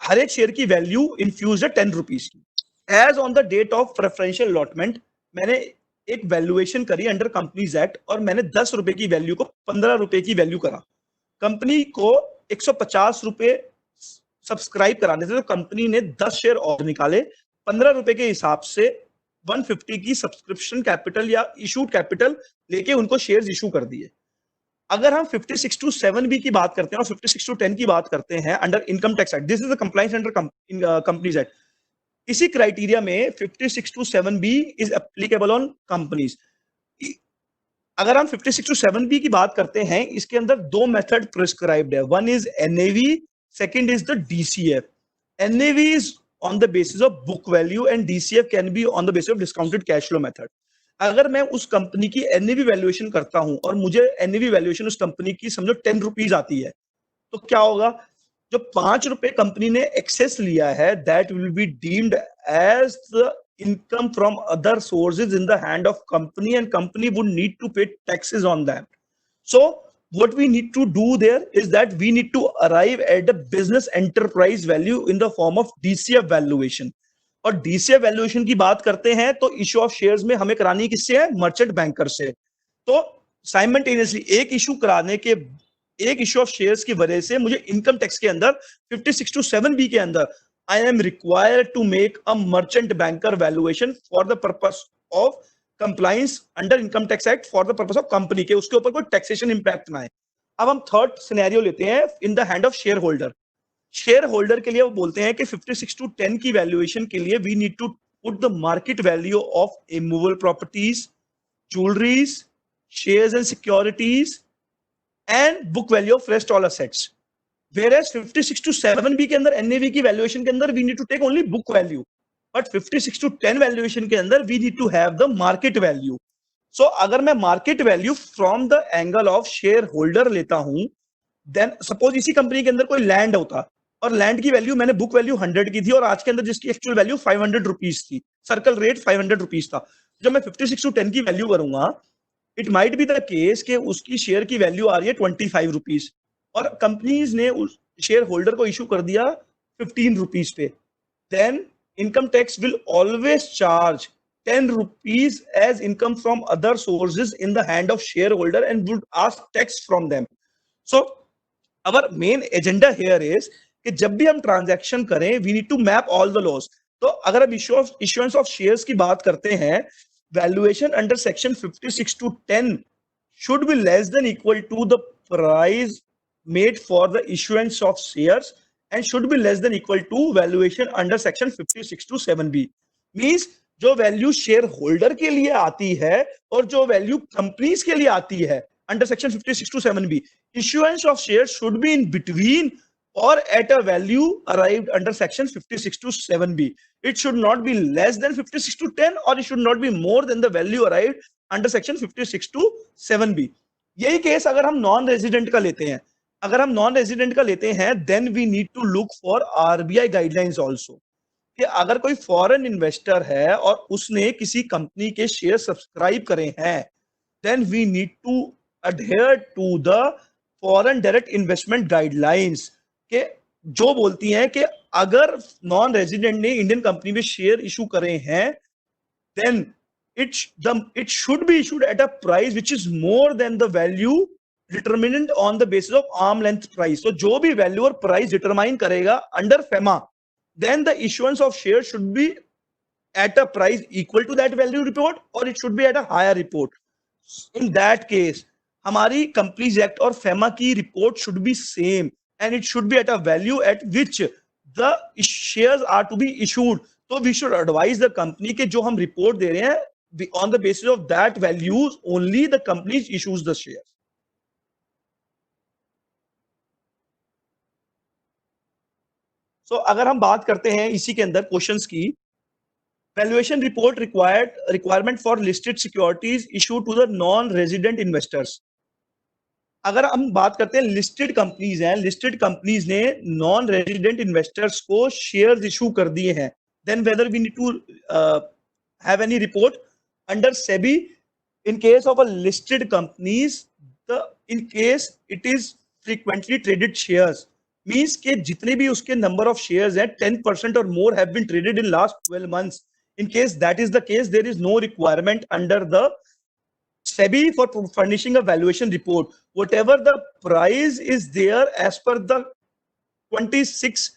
हर एक शेयर की वैल्यू इन्फ्यूज है 10 रुपीज की. As on the date of preferential allotment मैंने एक वैल्यूएशन करी अंडर कंपनीज एक्ट और मैंने 10 रुपए की वैल्यू को 15 रुपए की वैल्यू करा. कंपनी को 150 रुपए सब्सक्राइब कराने थे, तो कंपनी ने 10 शेयर और निकाले, 15 रुपए के हिसाब से 150 की सब्सक्रिप्शन कैपिटल या इशूड कैपिटल लेके उनको शेयर्स इशू कर दिए. अगर हम 56 टू 7B की बात करते हैं और 56 टू 10 की बात करते हैं under income tax act, this is the compliance under companies act. इसी क्राइटेरिया में 56 two 7B is applicable on companies. अगर हम 56 टू 7B की बात करते हैं, इसके अंदर 2 मेथड प्रिस्क्राइब्ड है. One is NAV, second is the DCF. NAV is on the basis of book value and DCF can be on the basis of discounted cash flow method. अगर मैं उस कंपनी की एनएवी वैल्यूएशन करता हूं और मुझे NAV valuation उस company की समझो 10 रुपीज आती है, तो क्या होगा, जो 5 रुपए कंपनी ने एक्सेस लिया है, that will be deemed as the income from other sources in the hand of company, and company would need to pay taxes on that. So what we need to do there is that we need to arrive at the business enterprise value in the form of DCF valuation. और DCF valuation की बात करते हैं तो issue of shares में हमें करानी किससे है, मर्चेंट बैंकर से. तो साइमल्टेनियसली एक इशू कराने के, एक इशू ऑफ शेयर्स की वजह से मुझे इनकम टैक्स के अंदर 56 to 7B के अंदर I am required to make a merchant banker valuation for the purpose of compliance under income tax act for the purpose of company के उसके ऊपर कोई taxation impact ना आए. अब हम थर्ड सिनेरियो लेते हैं in the hand of share holder. Share holder के लिए वो बोलते हैं कि 56 to 10 की वैल्यूएशन के लिए we need to put the market value of immovable properties, jewelries, shares and securities, and book value of rest all assets. Whereas 56 to 7B के अंदर NAV की वैल्यूएशन के अंदर we need to take only book value, but 56 to 10 valuation के अंदर we need to have the market value. So अगर मैं market value from the angle of share holder लेता हूं, देन सपोज इसी कंपनी के अंदर कोई लैंड होता और लैंड की वैल्यू मैंने बुक वैल्यू 100 की थी और आज के अंदर जिसकी एक्चुअल वैल्यू 500 रुपीज थी, सर्कल रेट 500 रुपीज था, जब मैं 56 टू 10 की वैल्यू करूंगा, it might be the case कि उसकी शेयर की वैल्यू आ रही है 25 रुपीज और कंपनीज ने उस शेयर होल्डर को इशू कर दिया 15 रुपीज पे, then income tax will always charge 10 rupees as income from other sources in the hand of shareholder and would ask tax from them. So our main agenda here is कि जब भी हम transaction करें we need to map all the laws. तो अगर अब issuance of shares की बात करते हैं, valuation under section 56 to 10 should be less than equal to the price made for the issuance of shares and should be less than equal to valuation under section 56 to 7B. Means जो value share holder के लिए आती है और जो value companies के लिए आती है under section 56 to 7B, issuance of shares should be in between or at a value arrived under section 56 to 7B. It should not be less than 56 to 10 or it should not be more than the value arrived under section 56 to 7B. यही case अगर हम non resident का लेते हैं, अगर हम non resident का लेते हैं then we need to look for RBI guidelines also, कि अगर कोई फॉरेन इन्वेस्टर है और उसने किसी कंपनी के शेयर सब्सक्राइब करे हैं, then we need to adhere to the foreign direct investment guidelines, के जो बोलती हैं कि अगर नॉन रेजिडेंट ने इंडियन कंपनी में शेयर इशू करे हैं, then it should be issued at a price which is more than the value determined on the basis of arm length price. So जो भी वैल्यू और प्राइस डिटरमाइन करेगा under FEMA, then the issuance of shares should be at a price equal to that value report or it should be at a higher report. In that case हमारी companies act और FEMA की report should be same and it should be at a value at which the shares are to be issued. So we should advise the company कि जो हम report दे रहे हैं on the basis of that values only the company issues the shares. So अगर हम बात करते हैं इसी के अंदर क्वेश्चंस की, valuation report requirement for listed securities issue to the non resident investors. अगर हम बात करते हैं लिस्टेड कंपनीज हैं, लिस्टेड कंपनीज ने नॉन रेजिडेंट इन्वेस्टर्स को शेयर्स इशू कर दिए हैं, then whether we need to have any report under SEBI in case of a listed companies, in case it is frequently traded shares, means कि जितने भी उसके number of shares हैं 10% or more have been traded in last 12 months. In case that is the case, there is no requirement under the SEBI for furnishing a valuation report. Whatever the price is there as per the 26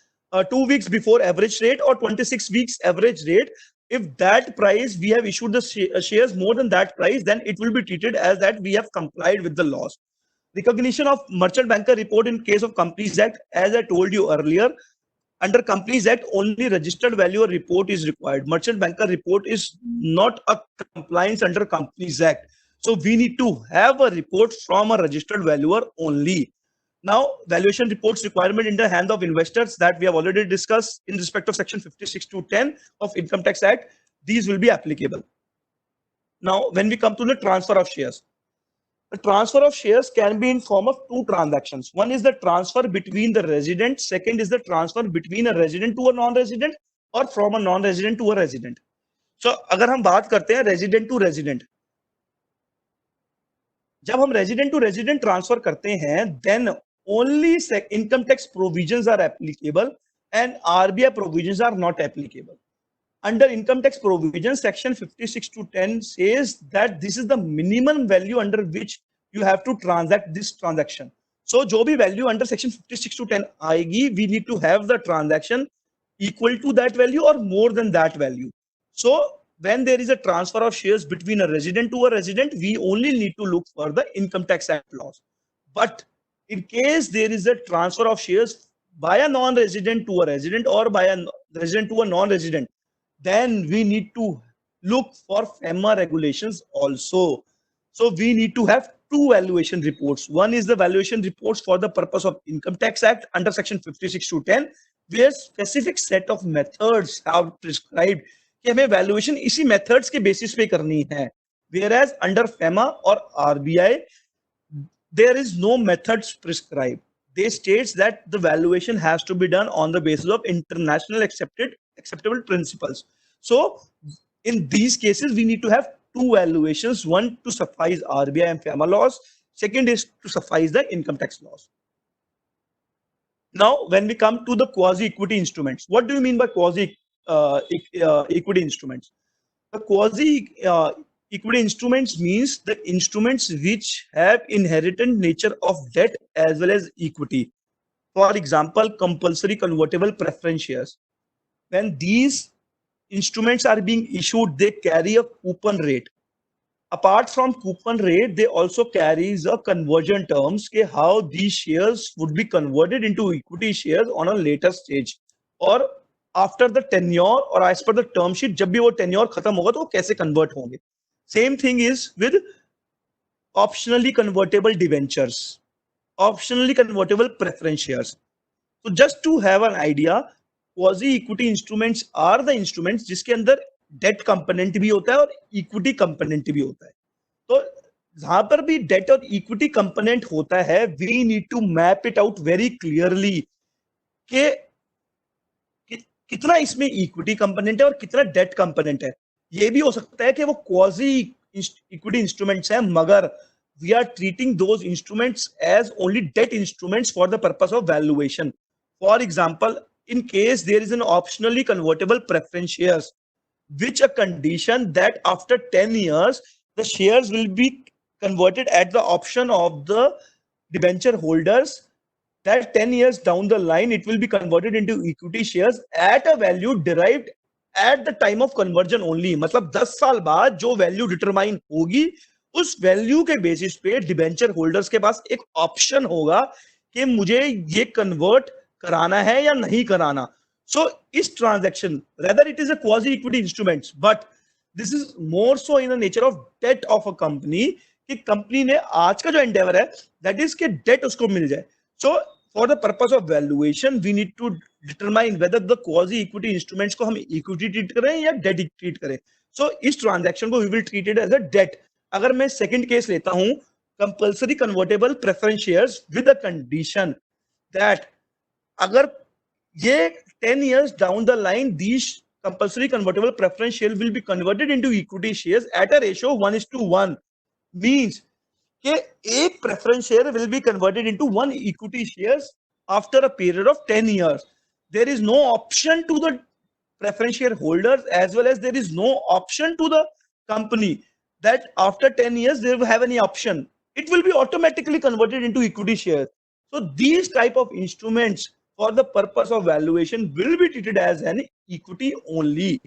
2 weeks before average rate or 26 weeks average rate, if that price we have issued the shares more than that price, then it will be treated as that we have complied with the laws. Recognition of merchant banker report in case of Companies Act, as I told you earlier, under Companies Act only registered valuer report is required. Merchant banker report is not a compliance under Companies Act, so we need to have a report from a registered valuer only. Now valuation reports requirement in the hand of investors that we have already discussed in respect of section 56 to 10 of Income Tax Act, these will be applicable. Now when we come to the transfer of shares, the transfer of shares can be in form of two transactions. One is the transfer between the resident, second is the transfer between a resident to a non-resident or from a non-resident to a resident. So अगर हम बात करते हैं resident to resident, जब हम resident to resident transfer करते हैं, then only income tax provisions are applicable and RBI provisions are not applicable. Under income tax provisions, section 56 to 10 says that this is the minimum value under which you have to transact this transaction. So जो भी value under section 56 to 10 आएगी, we need to have the transaction equal to that value or more than that value. So when there is a transfer of shares between a resident to a resident, we only need to look for the Income Tax Act laws. But in case there is a transfer of shares by a non-resident to a resident or by a resident to a non-resident, then we need to look for FEMA regulations also. So we need to have two valuation reports. One is the valuation reports for the purpose of Income Tax Act under section 56 to 10, where specific set of methods have prescribed कि हमें valuation इसी methods के basis पे करनी है. Whereas under FEMA or RBI, there is no methods prescribed. They states that the valuation has to be done on the basis of international acceptable principles. So in these cases, we need to have two valuations, one to suffice RBI and FEMA laws, second is to suffice the income tax laws. Now, when we come to the quasi-equity instruments, what do you mean by quasi-equity instruments? The quasi-equity instruments means the instruments which have inherent nature of debt as well as equity. For example, compulsory convertible preference shares. When these instruments are being issued, they carry a coupon rate. Apart from coupon rate, they also carries a conversion terms ke how these shares would be converted into equity shares on a later stage or after the tenure or as per the term sheet. जब भी वो tenure खत्म होगा तो वो कैसे convert होंगे. Same thing is with optionally convertible debentures, optionally convertible preference shares. So just to have an idea, quasi equity instruments are the instruments जिसके अंदर डेट कंपोनेंट भी होता है और इक्विटी कंपोनेंट भी होता है. तो जहां पर भी डेट और इक्विटी कंपोनेंट होता है, we need to map it out very clearly कि कितना इसमें इक्विटी कंपोनेंट है और कितना डेट कंपोनेंट है. ये भी हो सकता है कि वो क्वाजी इक्विटी इंस्ट्रूमेंट्स हैं, मगर we are treating those instruments as only debt instruments for the purpose of valuation. For example, in case there is an optionally convertible preference shares, which a condition that after 10 years, the shares will be converted at the option of the debenture holders, that 10 years down the line, it will be converted into equity shares at a value derived at the time of conversion only. मतलब 10 साल बाद जो value determine होगी, उस value के basis पे debenture holders के पास एक ऑप्शन होगा कि मुझे ये कन्वर्ट कराना है या नहीं कराना. सो इस transaction, rather it is a quasi equity instruments, but this is more so in the nature of debt of a company, कि कंपनी ने आज का जो एंडेवर है दैट इज के डेट उसको मिल जाए. So for the purpose of valuation we need to determine whether the quasi equity instruments को हम इक्विटी ट्रीट करें या डेट ट्रीट करें. सो इस ट्रांजैक्शन को we will treat it as a debt. अगर मैं सेकंड केस लेता हूं, compulsory convertible preference shares with a condition that अगर ये 10 years down the line, these compulsory convertible preference shares will be converted into equity shares at a ratio 1:1, means कि एक preference share will be converted into one equity shares after a period of 10 years. There is no option to the preference shareholders as well as there is no option to the company that after 10 years they will have any option. It will be automatically converted into equity shares. So these type of instruments for the purpose of valuation will be treated as an equity only.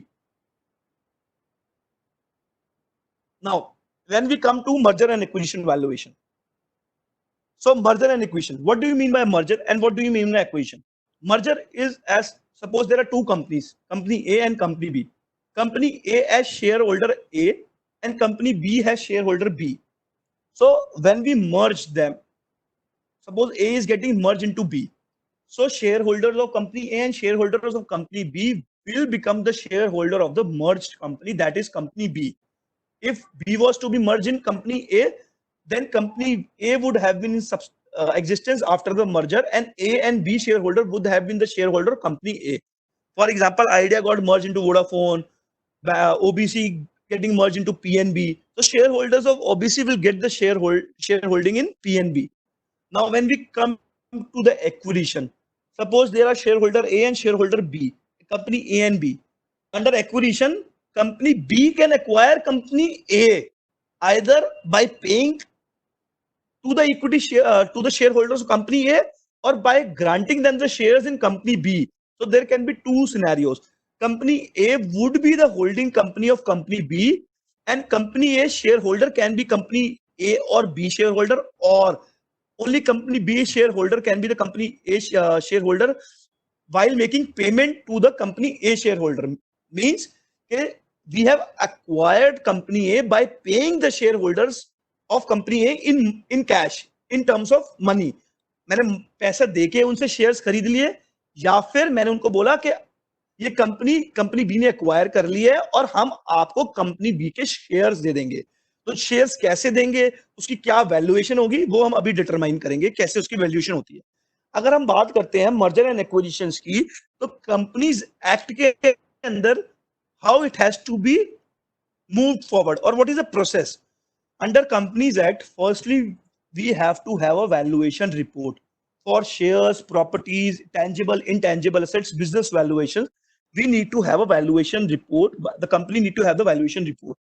Now, when we come to merger and acquisition valuation. So merger and acquisition, what do you mean by merger and what do you mean by acquisition? Merger is as, suppose there are two companies, company A and company B. Company A as shareholder A and company B has shareholder B. So when we merge them, suppose A is getting merged into B. So shareholders of company A and shareholders of company B will become the shareholder of the merged company, that is company B. If B was to be merged in company A, then company A would have been in existence after the merger, and A and B shareholder would have been the shareholder of company A. For example, Idea got merged into Vodafone, OBC getting merged into PNB. So shareholders of OBC will get the shareholding in PNB. Now, when we come to the acquisition, suppose there are shareholder A and shareholder B, company A and B. Under acquisition, company B can acquire company A either by paying to the equity share to the shareholders of company A or by granting them the shares in company B. So there can be two scenarios. Company A would be the holding company of company B, and company A shareholder can be company A or B shareholder, or only company B shareholder can be the company A shareholder while making payment to the company A shareholder. Means we have acquired company A by paying the shareholders of company A in cash, in terms of money. मैंने पैसा देके उनसे shares खरीद लिए, या फिर मैंने उनको बोला कि ये कंपनी बी ने एक्वायर कर ली है और हम आपको कंपनी बी के शेयर्स दे देंगे। तो शेयर्स कैसे देंगे, उसकी क्या वैल्यूएशन होगी, वो हम अभी डिटरमाइन करेंगे कैसे उसकी वैल्यूएशन होती है। अगर हम बात करते हैं मर्जर एंड एक्विजिशंस की, तो कंपनीज एक्ट के अंदर how it has to be move forward और what is the process under companies act. Firstly we have to have a valuation report for shares, properties, tangible, intangible assets, business valuations. We need to have a valuation report. The company need to have the valuation report.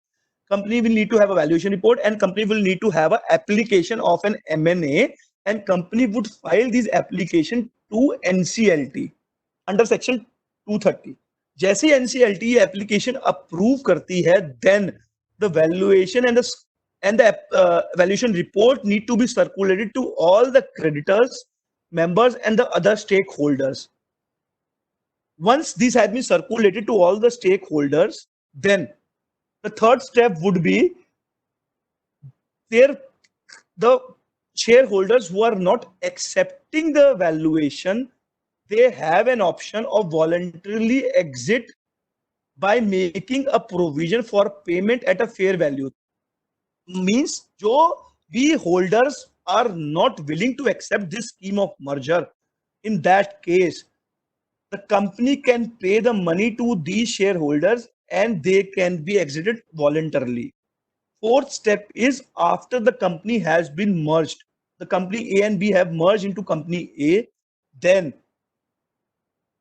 Company will need to have a valuation report, and company will need to have an application of an M&A, and company would file this application to NCLT under section 230. जैसे ही NCLT ये application approve करती है, then the valuation and the valuation report need to be circulated to all the creditors, members, and the other stakeholders. Once these have been circulated to all the stakeholders, then the third step would be the shareholders who are not accepting the valuation, they have an option of voluntarily exit by making a provision for payment at a fair value. Means जो we holders are not willing to accept this scheme of merger, in that case the company can pay the money to these shareholders and they can be exited voluntarily. Fourth step is after the company has been merged, the company A and B have merged into company A, then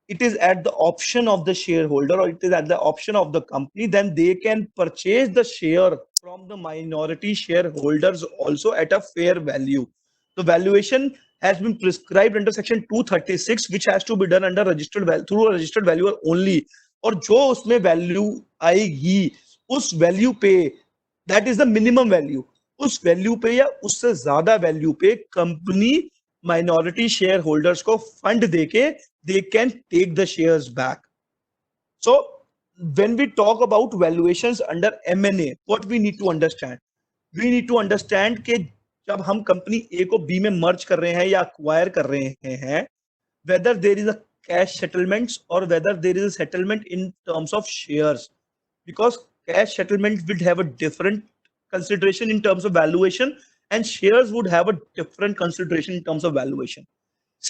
it is at the option of the shareholder or it is at the option of the company, then they can purchase the share from the minority shareholders also at a fair value. The valuation has been prescribed under section 236, which has to be done under through a registered valuer only. और जो उसमें value आएगी उस value पे, that is the minimum value, उस value पे या उससे ज्यादा वैल्यू पे कंपनी माइनॉरिटी शेयर होल्डर्स को फंड देके they can take the shares back. So when we talk about valuations under M&A, what we need to understand? We need to understand कि जब हम कंपनी A को B में मर्ज कर रहे हैं या अक्वायर कर रहे हैं, whether there is a cash settlements or whether there is a settlement in terms of shares, because cash settlement would have a different consideration in terms of valuation and shares would have a different consideration in terms of valuation.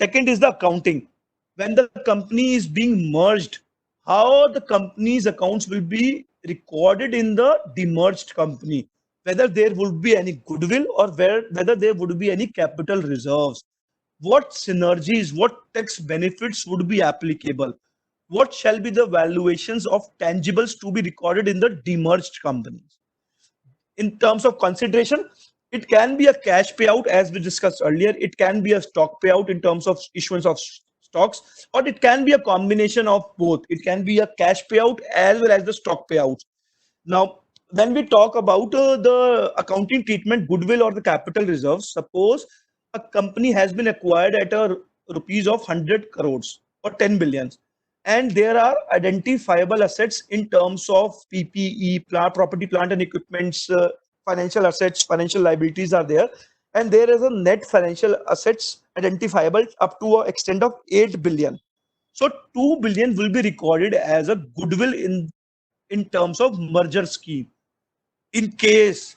Second is the accounting. When the company is being merged, how the company's accounts will be recorded in the demerged company, whether there would be any goodwill or whether there would be any capital reserves, what synergies, what tax benefits would be applicable, what shall be the valuations of tangibles to be recorded in the demerged companies. In terms of consideration, it can be a cash payout as we discussed earlier, it can be a stock payout in terms of issuance of stocks, or it can be a combination of both. It can be a cash payout as well as the stock payouts. Now, when we talk about the accounting treatment, goodwill or the capital reserves, suppose a company has been acquired at a rupees of 100 crores or 10 billions, and there are identifiable assets in terms of PPE, property, plant and equipments, financial assets, financial liabilities are there, and there is a net financial assets identifiable up to an extent of 8 billion. So 2 billion will be recorded as a goodwill in terms of merger scheme. In case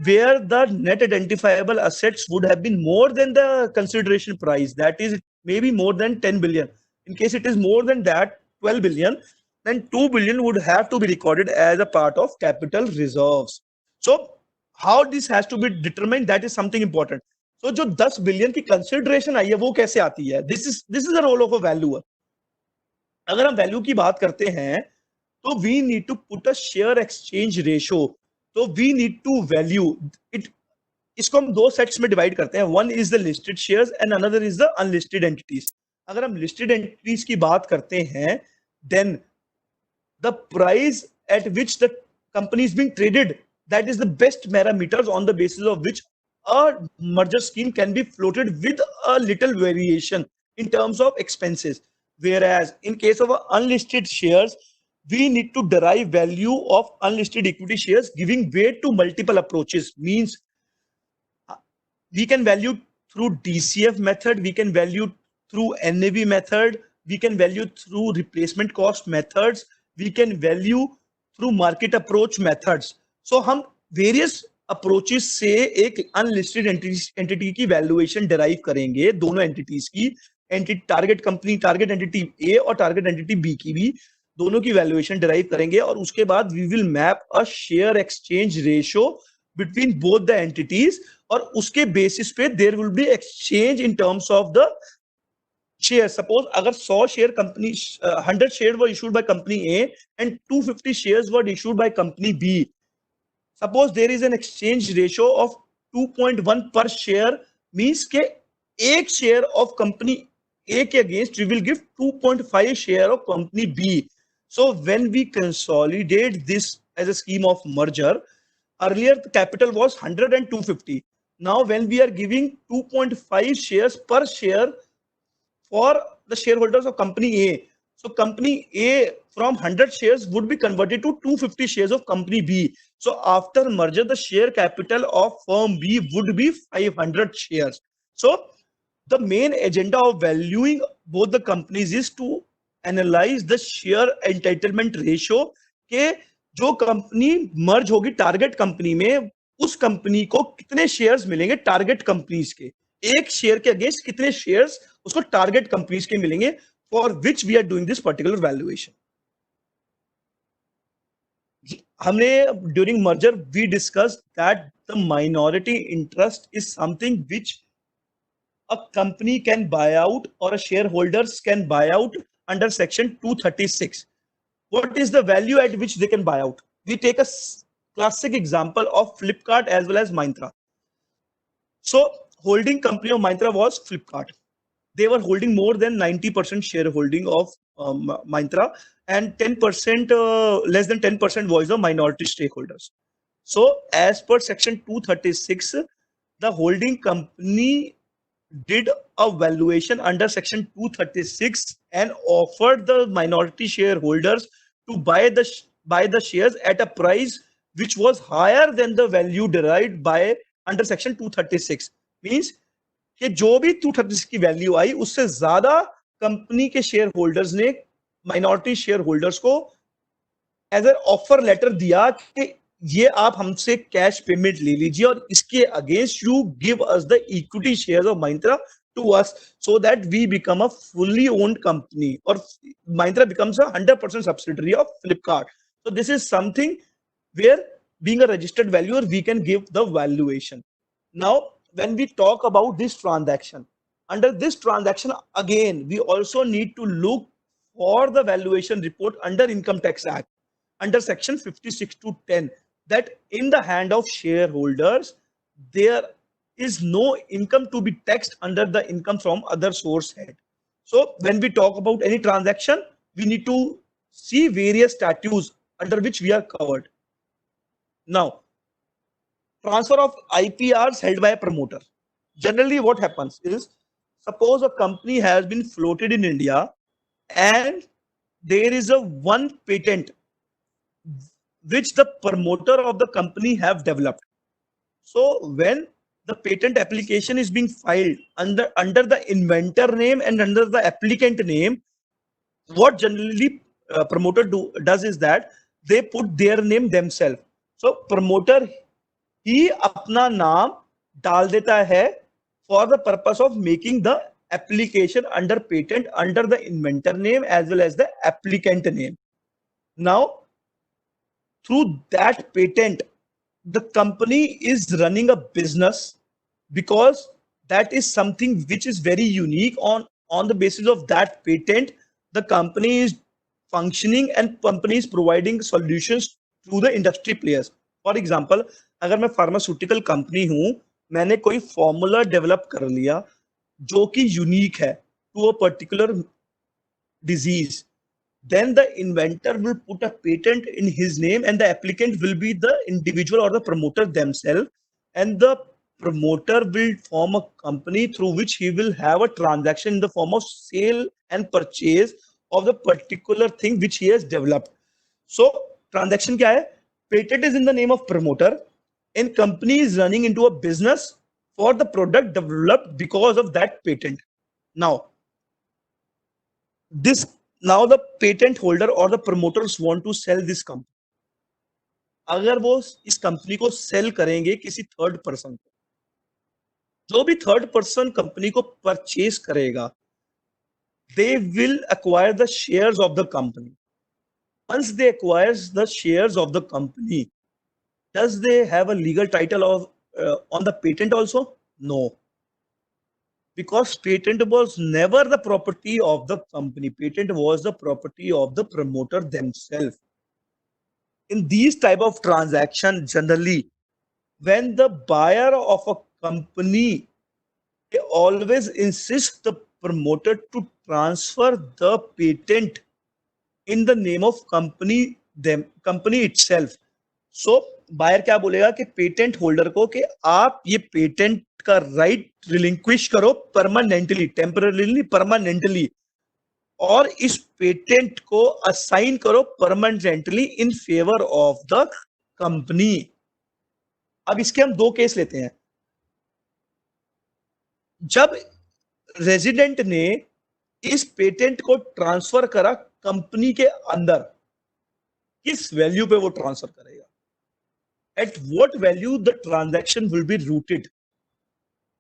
where the net identifiable assets would have been more than the consideration price, that is, it may be more than 10 billion. In case it is more than that, 12 billion, then 2 billion would have to be recorded as a part of capital reserves. So how this has to be determined, that is something important. So जो 10 billion की consideration आई है वो कैसे आती है? This is the role of a valuer. अगर हम value की बात करते हैं तो we need to put a share exchange ratio. तो we need to value it. इसको हम दो सेट्स में डिवाइड करते हैं. One is the listed shares and another is the unlisted entities. अगर हम लिस्टेड एंटिटीज की बात करते हैं, then the price at which the company is being traded, that is the best parameters on the basis of which a merger scheme can be floated with a little variation in terms of expenses. Whereas in case of unlisted shares, we need to derive value of unlisted equity shares, giving weight to multiple approaches. Means we can value through DCF method, we can value through NAV method, we can value through replacement cost methods, we can value through market approach methods. So हम various approaches से एक unlisted entity की valuation derive करेंगे, दोनों entities की, target company, target entity A और target entity B की भी दोनों की valuation derive करेंगे और उसके बाद we will map a share exchange ratio between both the entities और उसके बेसिस पे there will be exchange in terms of the share. Suppose अगर 100 share company 100 share were issued by company A and 250 shares were issued by company B. Suppose there is an exchange ratio of 2.1 per share, means के एक share of company A के against we will give 2.5 share of company B. So when we consolidate this as a scheme of merger, earlier the capital was 100 and 250. Now when we are giving 2.5 shares per share for the shareholders of company A, so company A from 100 shares would be converted to 250 shares of company B. So after merger the share capital of firm B would be 500 shares. So the main agenda of valuing both the companies is to analyze the share entitlement ratio के जो company merge होगी target company में, उस company को कितने shares मिलेंगे target companies के, एक शेयर के अगेंस्ट कितने शेयर्स उसको टारगेट कंपनीज के मिलेंगे, for which we are doing this particular valuation. हमने during merger we discuss that the minority interest is something which a company can buy out or a shareholders can buy out under section 236. What is the value at which they can buy out? We take a classic example of Flipkart as well as Myntra. So holding company of Myntra was Flipkart. They were holding more than 90% shareholding of Myntra, and 10% less than 10% was the minority stakeholders. So as per section 236, the holding company did a valuation under section 236 and offered the minority shareholders to buy the shares at a price which was higher than the value derived by under section 236. Means कि जो भी 236 की value आई उससे ज्यादा company के share holders ने minority share holders को as an offer letter दिया कि ये आप हमसे कैश पेमेंट ले लीजिए और इसके against you give us the equity shares of Myntra to us so that we become a fully owned company or Myntra becomes a 100% subsidiary of Flipkart. So this is something where being a registered valuer we can give the valuation. Now when we talk about this transaction, under this transaction again we also need to look for the valuation report under Income Tax Act under section 56 to 10, that in the hand of shareholders there is no income to be taxed under the income from other source head. So when we talk about any transaction we need to see various statutes under which we are covered. Now transfer of IPRs held by a promoter. Generally what happens is, suppose a company has been floated in India and there is a one patent which the promoter of the company have developed. So when the patent application is being filed under the inventor name and under the applicant name, what generally promoter does is that they put their name themselves. So promoter ही अपना नाम डाल देता है for the purpose of making the application under patent under the inventor name as well as the applicant name. Now through that patent the company is running a business because that is something which is very unique. On the basis of that patent the company is functioning and company is providing solutions to the industry players. For example, अगर मैं pharmaceutical company हूं, मैंने कोई formula develop कर लिया जो कि unique है to a particular disease, then the inventor will put a patent in his name and the applicant will be the individual or the promoter themselves, and the promoter will form a company through which he will have a transaction in the form of sale and purchase of the particular thing which he has developed. So transaction क्या है? Patent is in the name of promoter and company is running into a business for the product developed because of that patent. Now this now the patent holder or the promoters want to sell this company. अगर वो इस company को cell करेंगे किसी third person को, जो भी third person company को परचेज करेगा, they will acquire the shares of the company. Once they acquire the shares of the company, does they have a legal title of on the patent also? No, because patent was never the property of the company. Patent was the property of the promoter themselves. In these type of transaction, generally, when the buyer of a company, they always insist the promoter to transfer the patent in the name of company itself. So buyer क्या बोलेगा कि patent holder को कि आप ये patent का right relinquish करो permanently, temporarily permanently, और इस पेटेंट को असाइन करो permanently in favour of the company. अब इसके हम दो केस लेते हैं. जब रेजिडेंट ने इस पेटेंट को ट्रांसफर करा कंपनी के अंदर, किस वैल्यू पे वो ट्रांसफर करेगा? At what value the transaction will be rooted?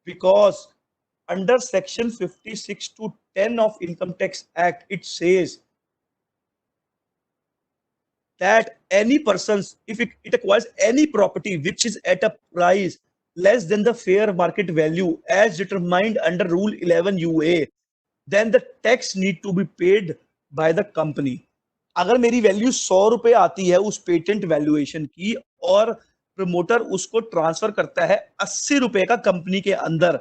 Because under section 56 to 10 of Income Tax Act, it says that any persons, if it acquires any property which is at a price less than the fair market value as determined under Rule 11 UA, then the tax need to be paid by the company. अगर मेरी value 100 रुपए आती है उस patent valuation की और promoter उसको transfer करता है 80 रुपए का कंपनी के अंदर,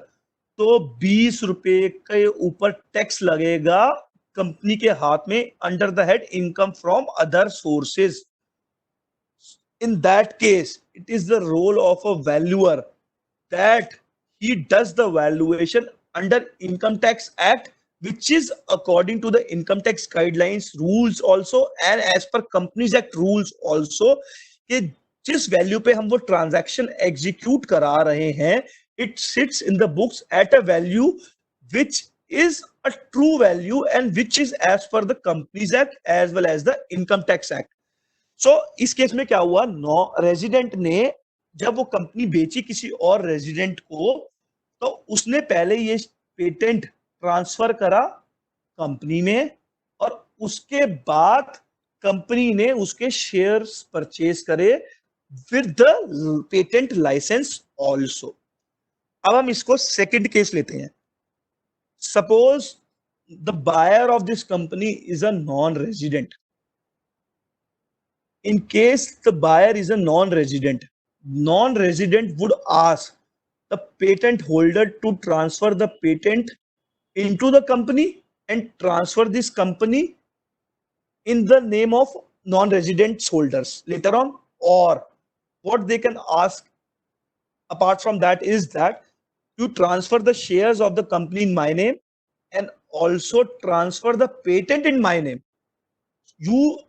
तो 20 रुपए के ऊपर टैक्स लगेगा कंपनी के हाथ में under the head income from other sources. In that case, it is the role of a valuer that he does the valuation under Income Tax Act, which is according to the income tax guidelines rules also and as per Companies Act rules also, कि जिस value पे हम वो transaction execute करा रहे हैं, it sits in the books at a value which is a true value and which is as per the Companies Act as well as the Income Tax Act. So इस case में क्या हुआ, resident ने जब वो company बेची किसी और रेजिडेंट को, तो उसने पहले ये पेटेंट ट्रांसफर करा कंपनी में और उसके बाद कंपनी ने उसके शेयर्स परचेज करे with the patent license also. अब हम इसको सेकंड केस लेते हैं. Suppose the buyer of this company is a non resident. In case the buyer is a non-resident would ask the patent holder to transfer the patent into the company and transfer this company in the name of non-resident holders later on. Or what they can ask apart from that is that you transfer the shares of the company in my name and also transfer the patent in my name. You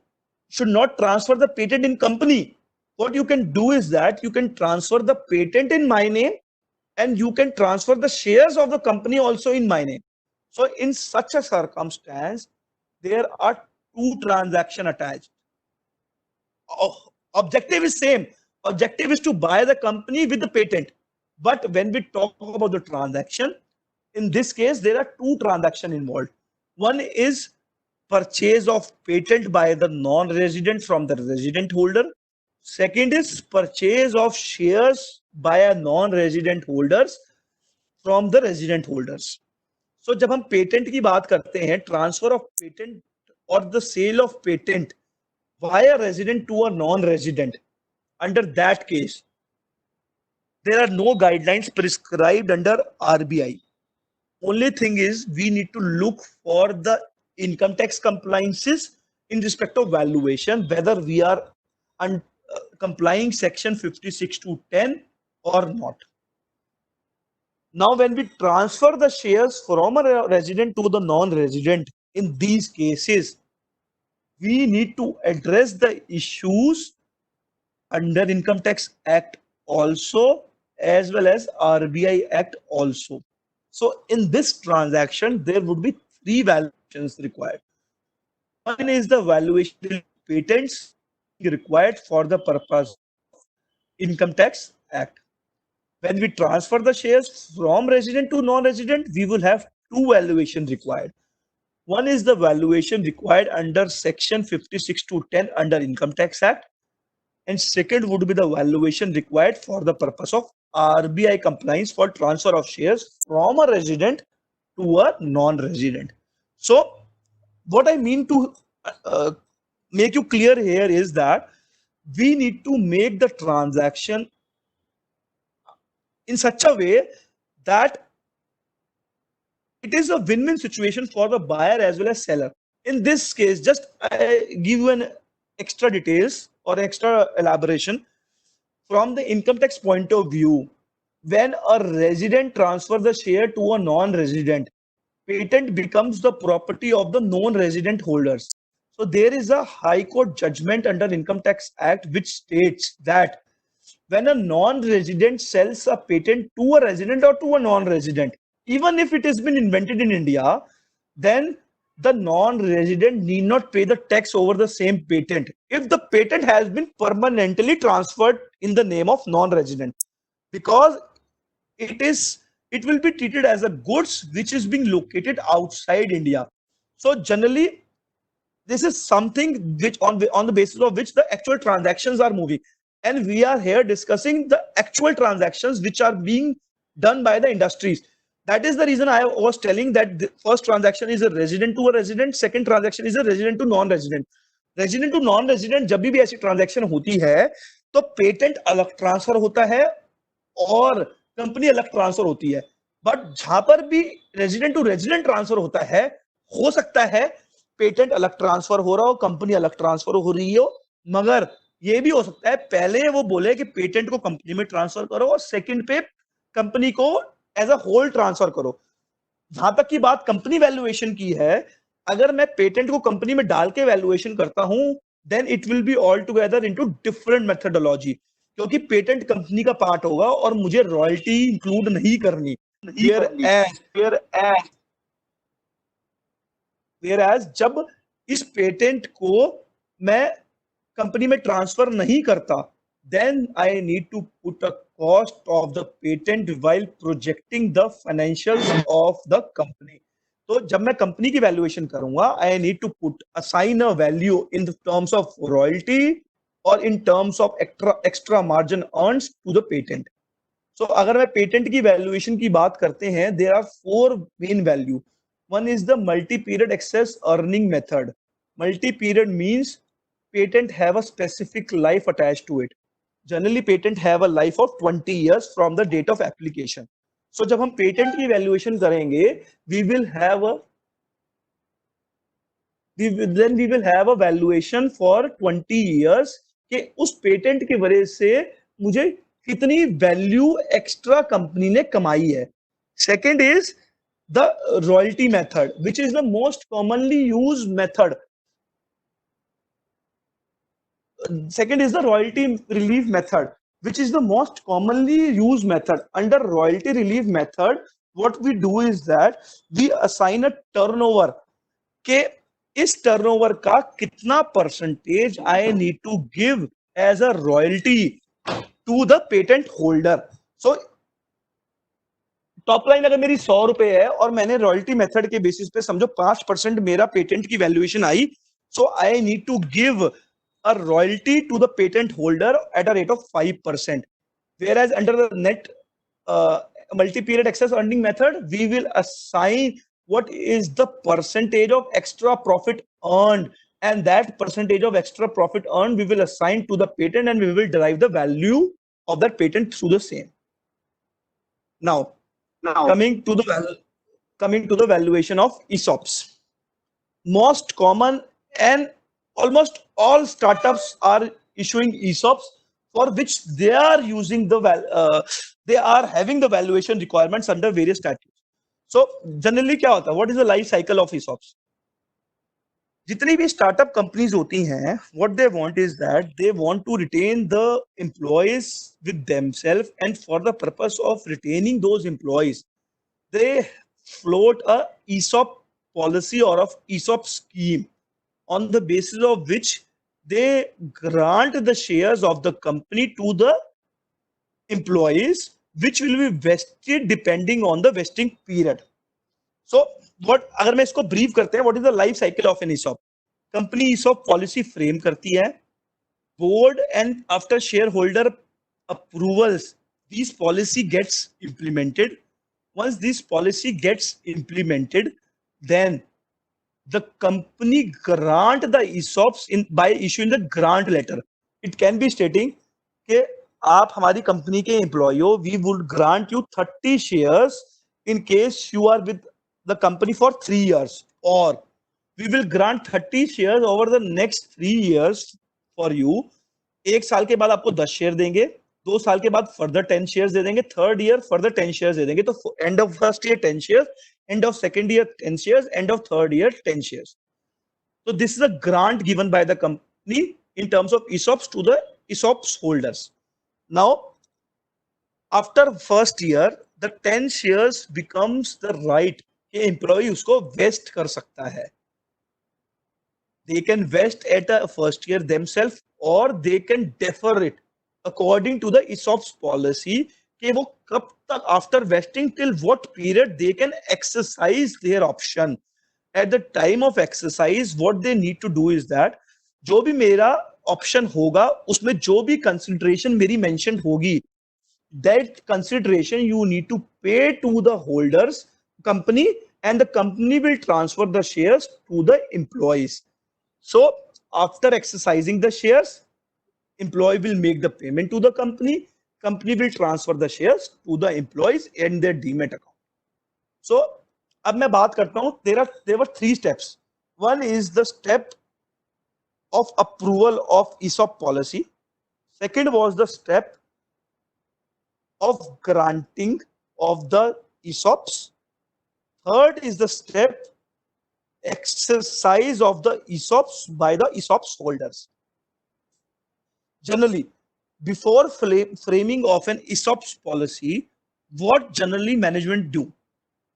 should not transfer the patent in company. What you can do is that you can transfer the patent in my name and you can transfer the shares of the company also in my name. So in such a circumstance, there are two transactions attached. Objective is same. Objective is to buy the company with the patent. But when we talk about the transaction, in this case, there are two transactions involved. One is purchase of patent by the non-resident from the resident holder. Second is purchase of shares by a non-resident holders from the resident holders. So जब हम patent की बात करते हैं, transfer of patent और the sale of patent by a resident to a non-resident, under that case, there are no guidelines prescribed under RBI. Only thing is we need to look for the income tax compliances in respect of valuation, whether we are complying section 56 to 10 or not. Now, when we transfer the shares from a resident to the non-resident, in these cases, we need to address the issues under Income Tax Act also, as well as RBI Act also. So in this transaction, there would be three valuations required. One is the valuation patents required for the purpose Income Tax Act. When we transfer the shares from resident to non-resident, we will have two valuations required. One is the valuation required under Section 56 to 10 under Income Tax Act, and second would be the valuation required for the purpose of RBI compliance for transfer of shares from a resident to a non-resident. So what I mean to make you clear here is that we need to make the transaction in such a way that it is a win-win situation for the buyer as well as seller. In this case, just I give you an extra details or extra elaboration from the income tax point of view. When a resident transfers the share to a non-resident, patent becomes the property of the non-resident holders. So there is a High Court judgment under Income Tax Act which states that when a non-resident sells a patent to a resident or to a non-resident, even if it has been invented in India, then the non-resident need not pay the tax over the same patent if the patent has been permanently transferred in the name of non-resident, because it will be treated as a goods which is being located outside India. So generally, this is something which on the basis of which the actual transactions are moving, and we are here discussing the actual transactions which are being done by the industries. That is the reason I was telling that the first transaction is a resident to a resident, second transaction is a resident to non-resident. Resident to non resident जब भी ऐसी transaction होती है तो patent अलग transfer होता है और कंपनी अलग ट्रांसफर होती है, बट जहां पर भी रेजिडेंट टू रेजिडेंट ट्रांसफर होता है, हो सकता है पेटेंट अलग ट्रांसफर हो रहा हो, कंपनी अलग ट्रांसफर हो रही हो, मगर ये भी हो सकता है पहले वो बोले कि पेटेंट को कंपनी में ट्रांसफर करो और सेकंड पे कंपनी को एज अ होल ट्रांसफर करो. जहां तक की बात कंपनी वैल्यूएशन की है, अगर मैं पेटेंट को कंपनी में डाल के वैल्यूएशन करता हूं, then it will be all together into different methodology, क्योंकि पेटेंट कंपनी का पार्ट होगा और मुझे रॉयल्टी इंक्लूड नहीं करनी. वेयर एज जब इस पेटेंट को मैं कंपनी में ट्रांसफर नहीं करता, then I need to put a cost of the patent while projecting the financials of the company. तो जब मैं कंपनी की वैल्यूएशन करूंगा, I need to put assign a value in the terms of royalty or in terms of extra margin earned to the patent. So अगर मैं patent की valuation की बात करते हैं, there are four main value. One is the multi-period excess earning method. Multi-period means patent have a specific life attached to it. Generally patent have a life of 20 years from the date of application. So जब हम patent की valuation करेंगे, we will have a valuation for 20 years कि उस patent की वजह से मुझे कितनी वैल्यू एक्स्ट्रा कंपनी ने कमाई है. Second is the royalty method which is the most commonly used method. Second is the royalty relief method, which is the most commonly used method. Under royalty relief method, what we do is that we assign a turnover के इस turnover का कितना percentage I need to give as a royalty to the patent holder. So top line अगर मेरी 100 रुपए है और मैंने रॉयल्टी मेथड के बेसिस पे समझो 5% मेरा पेटेंट की valuation I, so I need to give a royalty to the patent holder at a rate of 5%. Whereas under the net multi-period excess earning method, we will assign what is the percentage of extra profit earned, and that percentage of extra profit earned we will assign to the patent, and we will derive the value of that patent through the same. Now coming to the valuation of ESOPs. Most common and almost all startups are issuing ESOPs for which they are using they are having the valuation requirements under various statutes. So generally क्या होता है, what is the life cycle of ESOPs? जितनी भी startup companies होती हैं, what they want is that they want to retain the employees with themselves, and for the purpose of retaining those employees they float a ESOP policy or of ESOP scheme on the basis of which they grant the shares of the company to the employees, which will be vested depending on the vesting period. So what अगर मैं इसको brief करते हैं, what is the life cycle of an ESOP? Company ESOP policy frame करती है, board and after shareholder approvals, this policy gets implemented. Once this policy gets implemented, then the company grant the ESOPs by issuing the grant letter. It can be stating कि आप हमारी company के employ हो, we would grant you 30 shares in case you are with the company for 3 years, or we will grant 30 shares over the next 3 years for you. एक साल के बाद आपको 10 शेयर देंगे, 2 साल के बाद फर्दर 10 शेयर्स दे देंगे, थर्ड ईयर फर्दर 10 शेयर्स दे देंगे. तो end of first year 10 shares, end of second year 10 shares, end of third year 10 shares. So this is a grant given by the company in terms of ESOPs to the ESOPs holders. Now, after first year, the 10 shares becomes the right कि employee उसको vest कर सकता है. They can vest at a first year themselves, or they can defer it according to the ESOPs policy कि वो कब तक after vesting till what period they can exercise their option. At the time of exercise, what they need to do is that जो भी मेरा option होगा उसमें जो भी कंसिडरेशन मेरी मेंशन होगी, that consideration you need to pay to the holders company, and the company will transfer the shares to the employees. So after exercising the shares, employee will make the payment to the company, company will transfer the shares to the employees in their demat account. So अब मैं बात करता हूं, there were 3 steps. One is the step of approval of ESOP policy. Second was the step of granting of the ESOPs. Third is the step exercise of the ESOPs by the ESOPs holders. Generally, before framing of an ESOPs policy, what generally management do?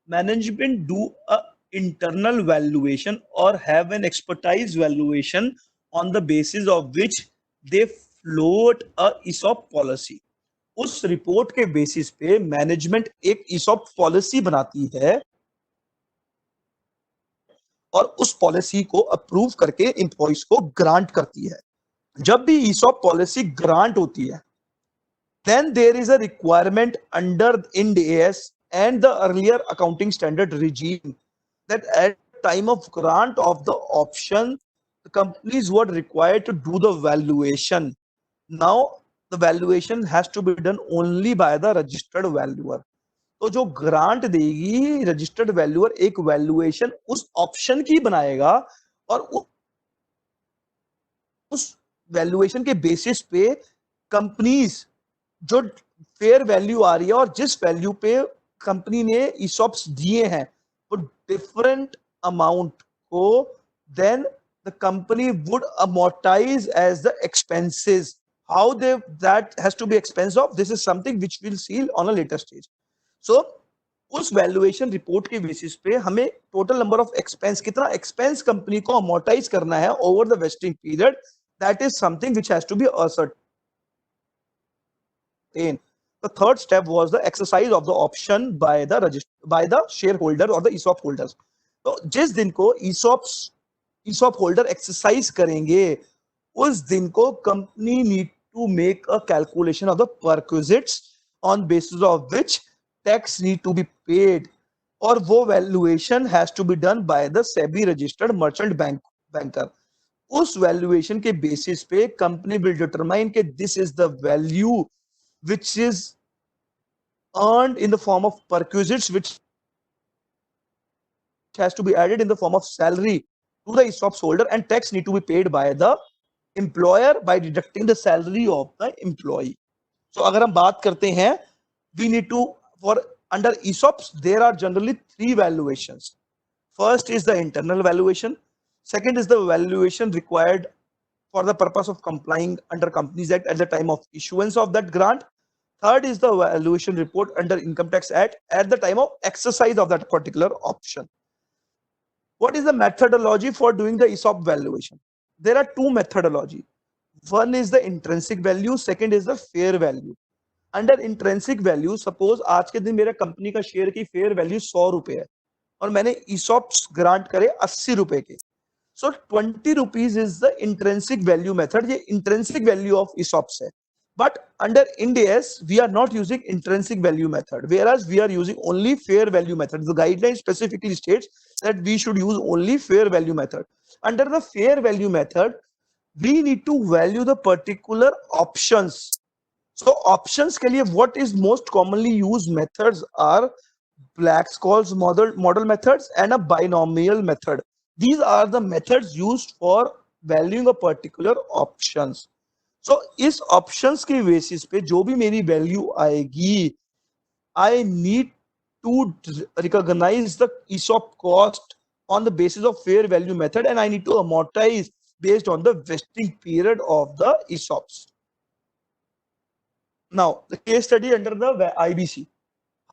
Management do a internal valuation or have an expertise valuation on the basis of which they float a ESOP policy. उस report के basis पे management एक ESOP policy बनाती है और उस policy को approve करके एम्प्लॉइज को ग्रांट करती है. जब भी ESOP पॉलिसी ग्रांट होती है, then there is a requirement under Ind AS and the earlier accounting standard regime that at time of grant of the option, the companies were required to do the valuation. Now the valuation has to be done only by the registered valuer. तो जो grant देगी registered valuer एक valuation उस option की बनाएगा, और उस valuation के बेसिस पे कंपनीज जो फेयर वैल्यू आ रही है और जिस वैल्यू पे कंपनी ने ESOPs दिए हैं वो डिफरेंट अमाउंट को then the company would amortize as the expenses. How that has to be expense of, this is something which we'll see on a later stage. So उस valuation report के basis पे हमें total number of expense, कितना expense company को amortize करना है over the vesting period, that is something which has to be ascertained. The third step was the exercise of the option by the shareholder or the ESOP holders. तो जिस दिन को ESOP holder exercise करेंगे उस दिन को company need to make a calculation of the perquisites on basis of which tax need to be paid, और वो valuation has to be done by the SEBI registered merchant banker. उस valuation के basis पे company will determine कि this is the value which is earned in the form of perquisites, which has to be added in the form of salary to the ESOPs holder, and tax need to be paid by the employer by deducting the salary of the employee. So अगर हम बात करते हैं, we need to, for under ESOPs there are generally three valuations. First is the internal valuation, second is the valuation required for the purpose of complying under Companies Act at the time of issuance of that grant. Third is the valuation report under Income Tax Act at the time of exercise of that particular option. What is the methodology for doing the ESOP valuation? There are two methodology. One is the intrinsic value, second is the fair value. Under intrinsic value, suppose आज के दिन मेरा company का share की fair value 100 रुपए है और मैंने ईसॉप्स ग्रांट करे 80 रुपए के, so 20 rupees is the intrinsic value method. ये इंट्रेंसिक वैल्यू ऑफ ईसॉप्स है. But under Ind AS we are not using intrinsic value method, whereas we are using only fair value method. The guideline specifically states that we should use only fair value method. Under the fair value method, we need to value the particular options. So options के लिए what is most commonly used methods are Black-Scholes model methods and a binomial method. These are the methods used for valuing a particular options. So इस options के basis पे जो भी मेरी value आएगी, I need to recognize the ESOP cost on the basis of fair value method, and I need to amortize based on the vesting period of the ESOPs. Now, the case study under the IBC,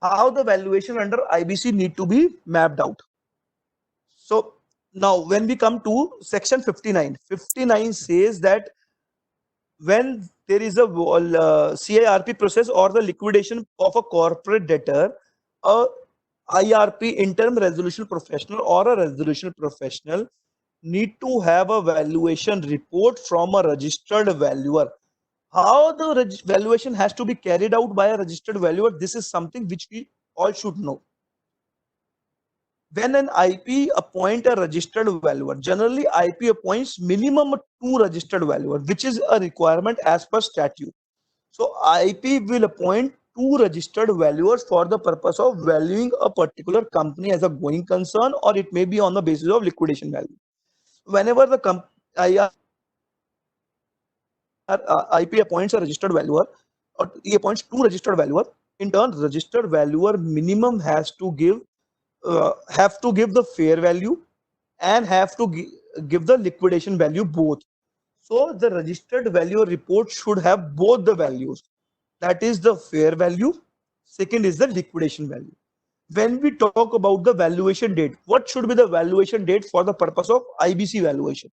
how the valuation under IBC need to be mapped out. So now when we come to section 59, 59 says that when there is a CIRP process or the liquidation of a corporate debtor, a IRP, interim resolution professional, or a resolution professional need to have a valuation report from a registered valuer. How the valuation has to be carried out by a registered valuer, this is something which we all should know. When an IP appoint a registered valuer, generally IP appoints minimum 2 registered valuer, which is a requirement as per statute. So IP will appoint 2 registered valuers for the purpose of valuing a particular company as a going concern, or it may be on the basis of liquidation value. Whenever the IP appoints a registered valuer, or he appoints 2 registered valuer, in turn registered valuer minimum has to give the fair value and have to give the liquidation value both. So the registered valuer report should have both the values, that is the fair value, second is the liquidation value. When we talk about the valuation date, what should be the valuation date for the purpose of IBC valuation?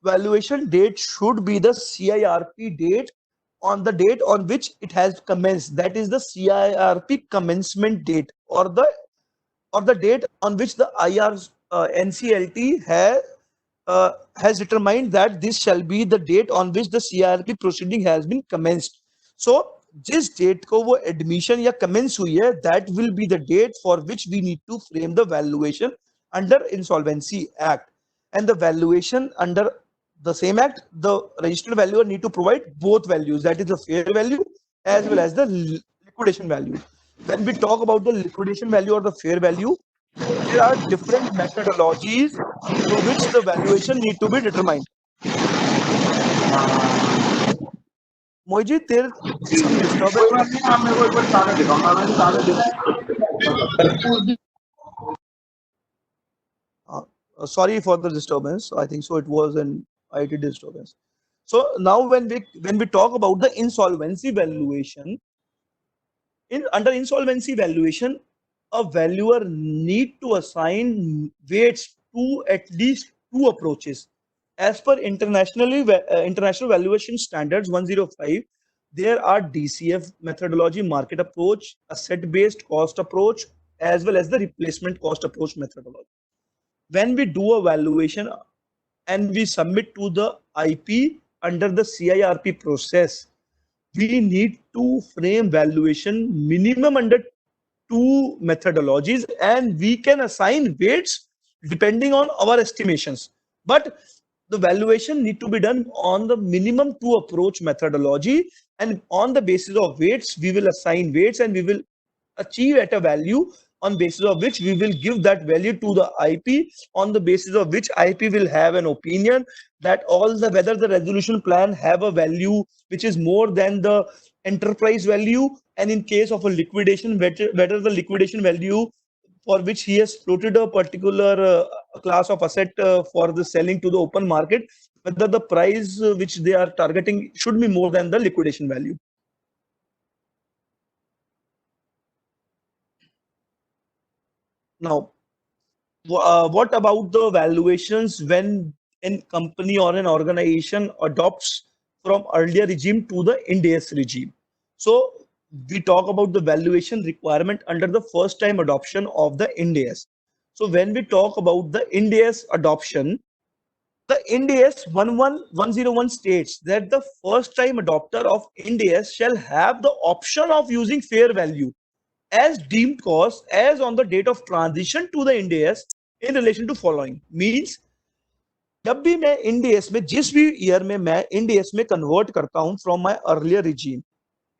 Valuation date should be the CIRP date, on the date on which it has commenced, that is the CIRP commencement date, or the date on which the NCLT has determined that this shall be the date on which the CIRP proceeding has been commenced. So जिस date को वो admission या commence हुई है, that will be the date for which we need to frame the valuation under Insolvency Act. And the valuation under the same act, the registered valuer need to provide both values, that is the fair value as well as the liquidation value. When we talk about the liquidation value or the fair value, there are different methodologies through which the valuation need to be determined. Mojit, there is some disturbance. Sorry for the disturbance. I think so it was an IT disturbance. So now when we talk about the insolvency valuation, under insolvency valuation, a valuer need to assign weights to at least 2 approaches. As per international valuation standards 105, there are DCF methodology, market approach, asset-based cost approach, as well as the replacement cost approach methodology. When we do a valuation and we submit to the IP under the CIRP process, we need to frame valuation minimum under 2 methodologies, and we can assign weights depending on our estimations. But the valuation need to be done on the minimum 2 approach methodology, and on the basis of weights, we will assign weights and we will achieve at a value on basis of which we will give that value to the IP, on the basis of which IP will have an opinion that whether the resolution plan have a value which is more than the enterprise value, and in case of a liquidation, whether the liquidation value for which he has floated a particular class of asset for the selling to the open market, whether the price which they are targeting should be more than the liquidation value. Now, what about the valuations when a company or an organization adopts from earlier regime to the Ind AS regime? So we talk about the valuation requirement under the first time adoption of the Ind AS. So when we talk about the Ind AS adoption, the Ind AS 11101 states that the first time adopter of Ind AS shall have the option of using fair value as deemed cost as on the date of transition to the Ind AS in relation to following. Means जब भी मैं Ind AS में जिस भी year में मैं Ind AS में convert करता हूं from my earlier regime,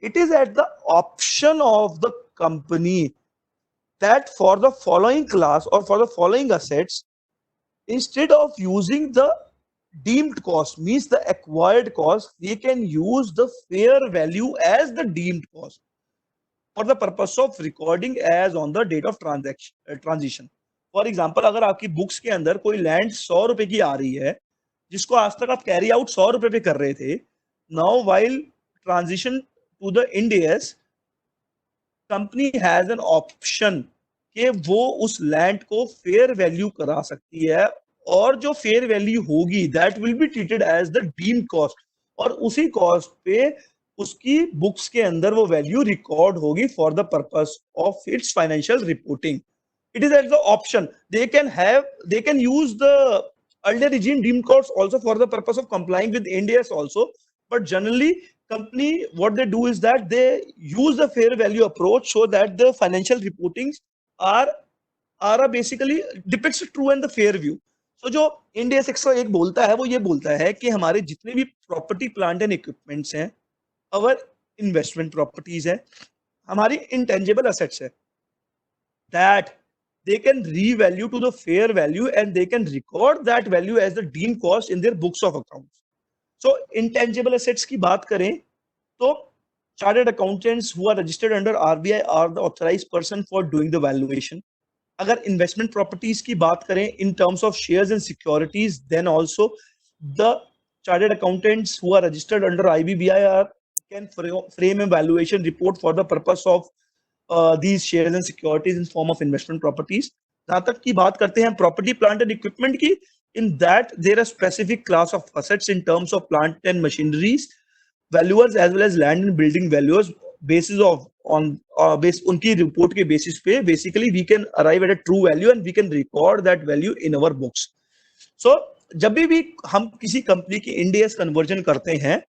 it is at the option of the company that for the following class or for the following assets, instead of using the deemed cost, means the acquired cost, we can use the fair value as the deemed cost for the purpose of recording as on the date of transition. For example, अगर आपकी books के अंदर कोई land 100 रुपए की आ रही है जिसको आज तक आप कैरी आउट 100 रुपए पे कर रहे थे, now while transition to the Ind AS, company has an option कि वो उस लैंड को फेयर वैल्यू करा सकती है, और जो फेयर वैल्यू होगी that will be treated as the deemed cost, और उसी कॉस्ट पे उसकी बुक्स के अंदर वो वैल्यू रिकॉर्ड होगी for the purpose of its financial reporting. It is as the option. They can use the earlier regime deemed costs also for the purpose of complying with Ind AS also. But generally, company, what they do is that they use the fair value approach so that the financial reportings are basically depicts the true and the fair view. So जो Ind AS 101 बोलता है वो ये बोलता है कि हमारे जितने भी प्रॉपर्टी प्लांट एंड इक्विपमेंट्स हैं, अवर इन्वेस्टमेंट प्रॉपर्टीज है, हमारी इंटेंजिबल असेट्स है, that they can revalue to the fair value and they can record that value as the deemed cost in their books of accounts. So intangible assets की बात करें तो chartered accountants who are registered under RBI are the authorized person for doing the valuation. अगर investment properties की बात करें in terms of shares and securities, then also the chartered accountants who are registered under IBBI can frame a valuation report for the purpose of these shares and securities in form of investment properties. जहां तक की बात करते हैं property, plant and equipment की, in that there are specific class of assets in terms of plant and machineries, valuers as well as land and building valuers. Basis of on base उनकी report के basis पे basically we can arrive at a true value and we can record that value in our books. So जब भी हम किसी company की Ind AS conversion करते हैं,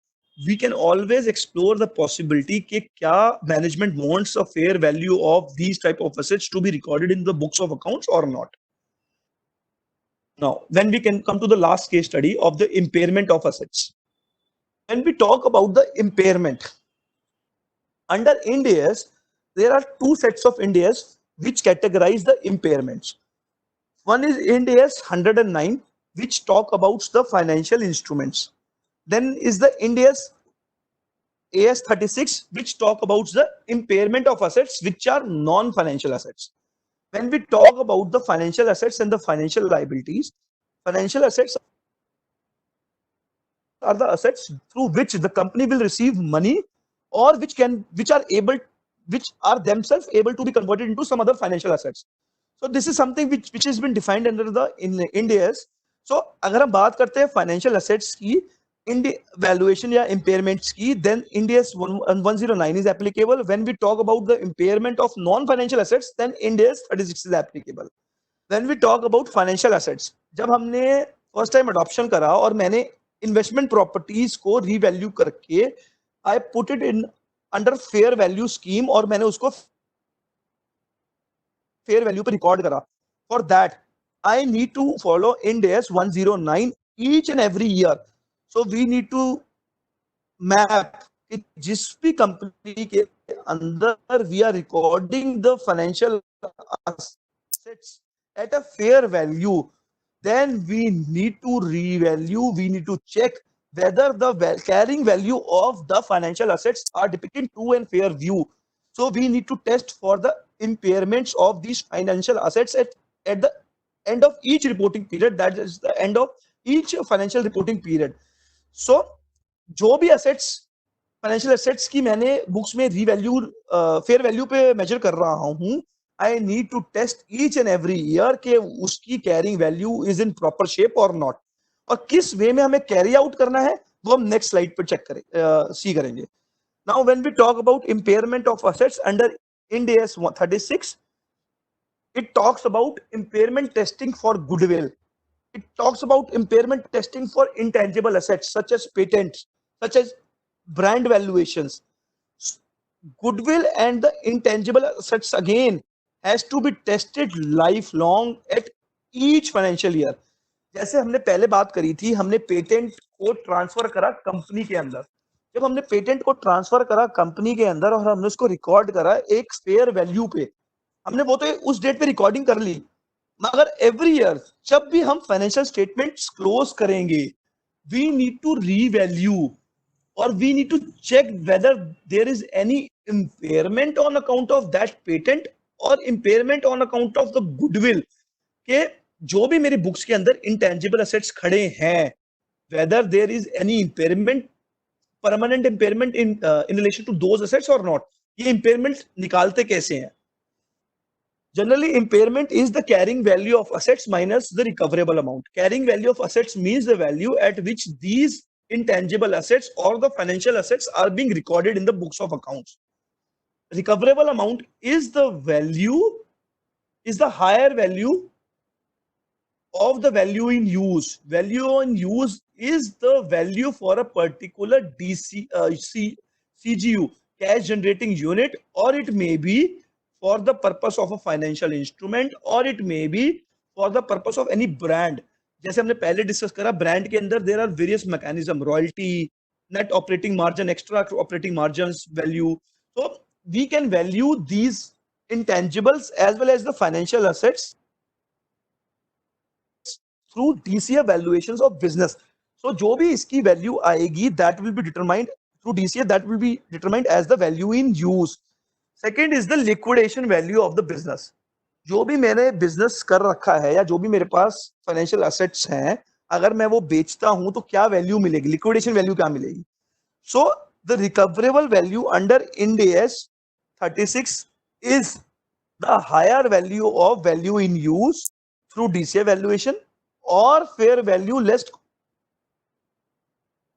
we can always explore the possibility कि क्या management wants a fair value of these type of assets to be recorded in the books of accounts or not. Now, when we can come to the last case study of the impairment of assets. When we talk about the impairment, under Ind AS, there are two sets of Ind AS which categorize the impairments. One is Ind AS 109, which talk about the financial instruments. Then is the Ind AS 36, which talk about the impairment of assets which are non-financial assets. When we talk about the financial assets and the financial liabilities, financial assets are the assets through which the company will receive money, or which are themselves able to be converted into some other financial assets. So this is something which has been defined under the Ind AS. So अगर हम बात करते हैं financial assets की valuation या impairments की, then Ind AS 109 is applicable. When we talk about the impairment of non-financial assets, then Ind AS 36 is applicable. When we talk about financial assets, जब हमने first time adoption करा और मैंने investment properties को revalue करके I put it in under fair value scheme और मैंने उसको fair value पे record करा. For that, I need to follow Ind AS 109 each and every year. So we need to map कि जिस भी कंपनी के अंदर we are recording the financial assets at a fair value, then we need to revalue, we need to check whether the carrying value of the financial assets are depicted in true and fair view. So we need to test for the impairments of these financial assets at the end of each reporting period, that is the end of each financial reporting period. So जो भी assets financial assets की मैंने books में revalue fair value पे measure कर रहा हूं, I need to test each and every year के उसकी carrying value is in proper shape और नॉट, और किस वे में हमें कैरी आउट करना है वो हम नेक्स्ट स्लाइड पर चेक करें सी करेंगे. Now when we talk about impairment of assets under Ind AS 36, it talks about impairment testing for goodwill. It talks about impairment testing for intangible assets such as patents, such as brand valuations. Goodwill and the intangible assets again has to be tested lifelong at each financial year. जैसे हमने पहले बात करी थी, हमने patent को transfer करा company के अंदर. जब हमने पेटेंट को ट्रांसफर करा कंपनी के अंदर और हमने उसको रिकॉर्ड करा एक फेयर वैल्यू पे, हमने वो तो उस डेट पे रिकॉर्डिंग कर ली, मगर एवरी ईयर जब भी हम फाइनेंशियल स्टेटमेंट्स क्लोज करेंगे, we need to revalue or we need to check whether there is any impairment on account of that patent or impairment on account of the goodwill के जो भी मेरी books के अंदर intangible assets खड़े हैं, whether there is any impairment, permanent impairment in relation to those assets or not. ये impairment निकालते कैसे हैं? Generally, impairment is the carrying value of assets minus the recoverable amount. Carrying value of assets means the value at which these intangible assets or the financial assets are being recorded in the books of accounts. Recoverable amount is the value, is the higher value of the value in use. Value in use is the value for a particular CGU, cash generating unit, or it may be for the purpose of a financial instrument, or it may be for the purpose of any brand. जैसे हमने पहले discuss करा, brand के अंदर there are various mechanism, royalty, net operating margin, extra operating margins value. So we can value these intangibles as well as the financial assets through DCF valuations of business. So जो भी इसकी value आएगी that will be determined through DCF, that will be determined as the value in use. Second is the liquidation value of the business. जो भी मैंने business कर रखा है या जो भी मेरे पास फाइनेंशियल एसेट्स हैं, अगर मैं वो बेचता हूं तो क्या वैल्यू मिलेगी, लिक्विडेशन वैल्यू क्या मिलेगी. So the recoverable value under Ind AS 36 is the higher value of value in use through DCF valuation or fair value less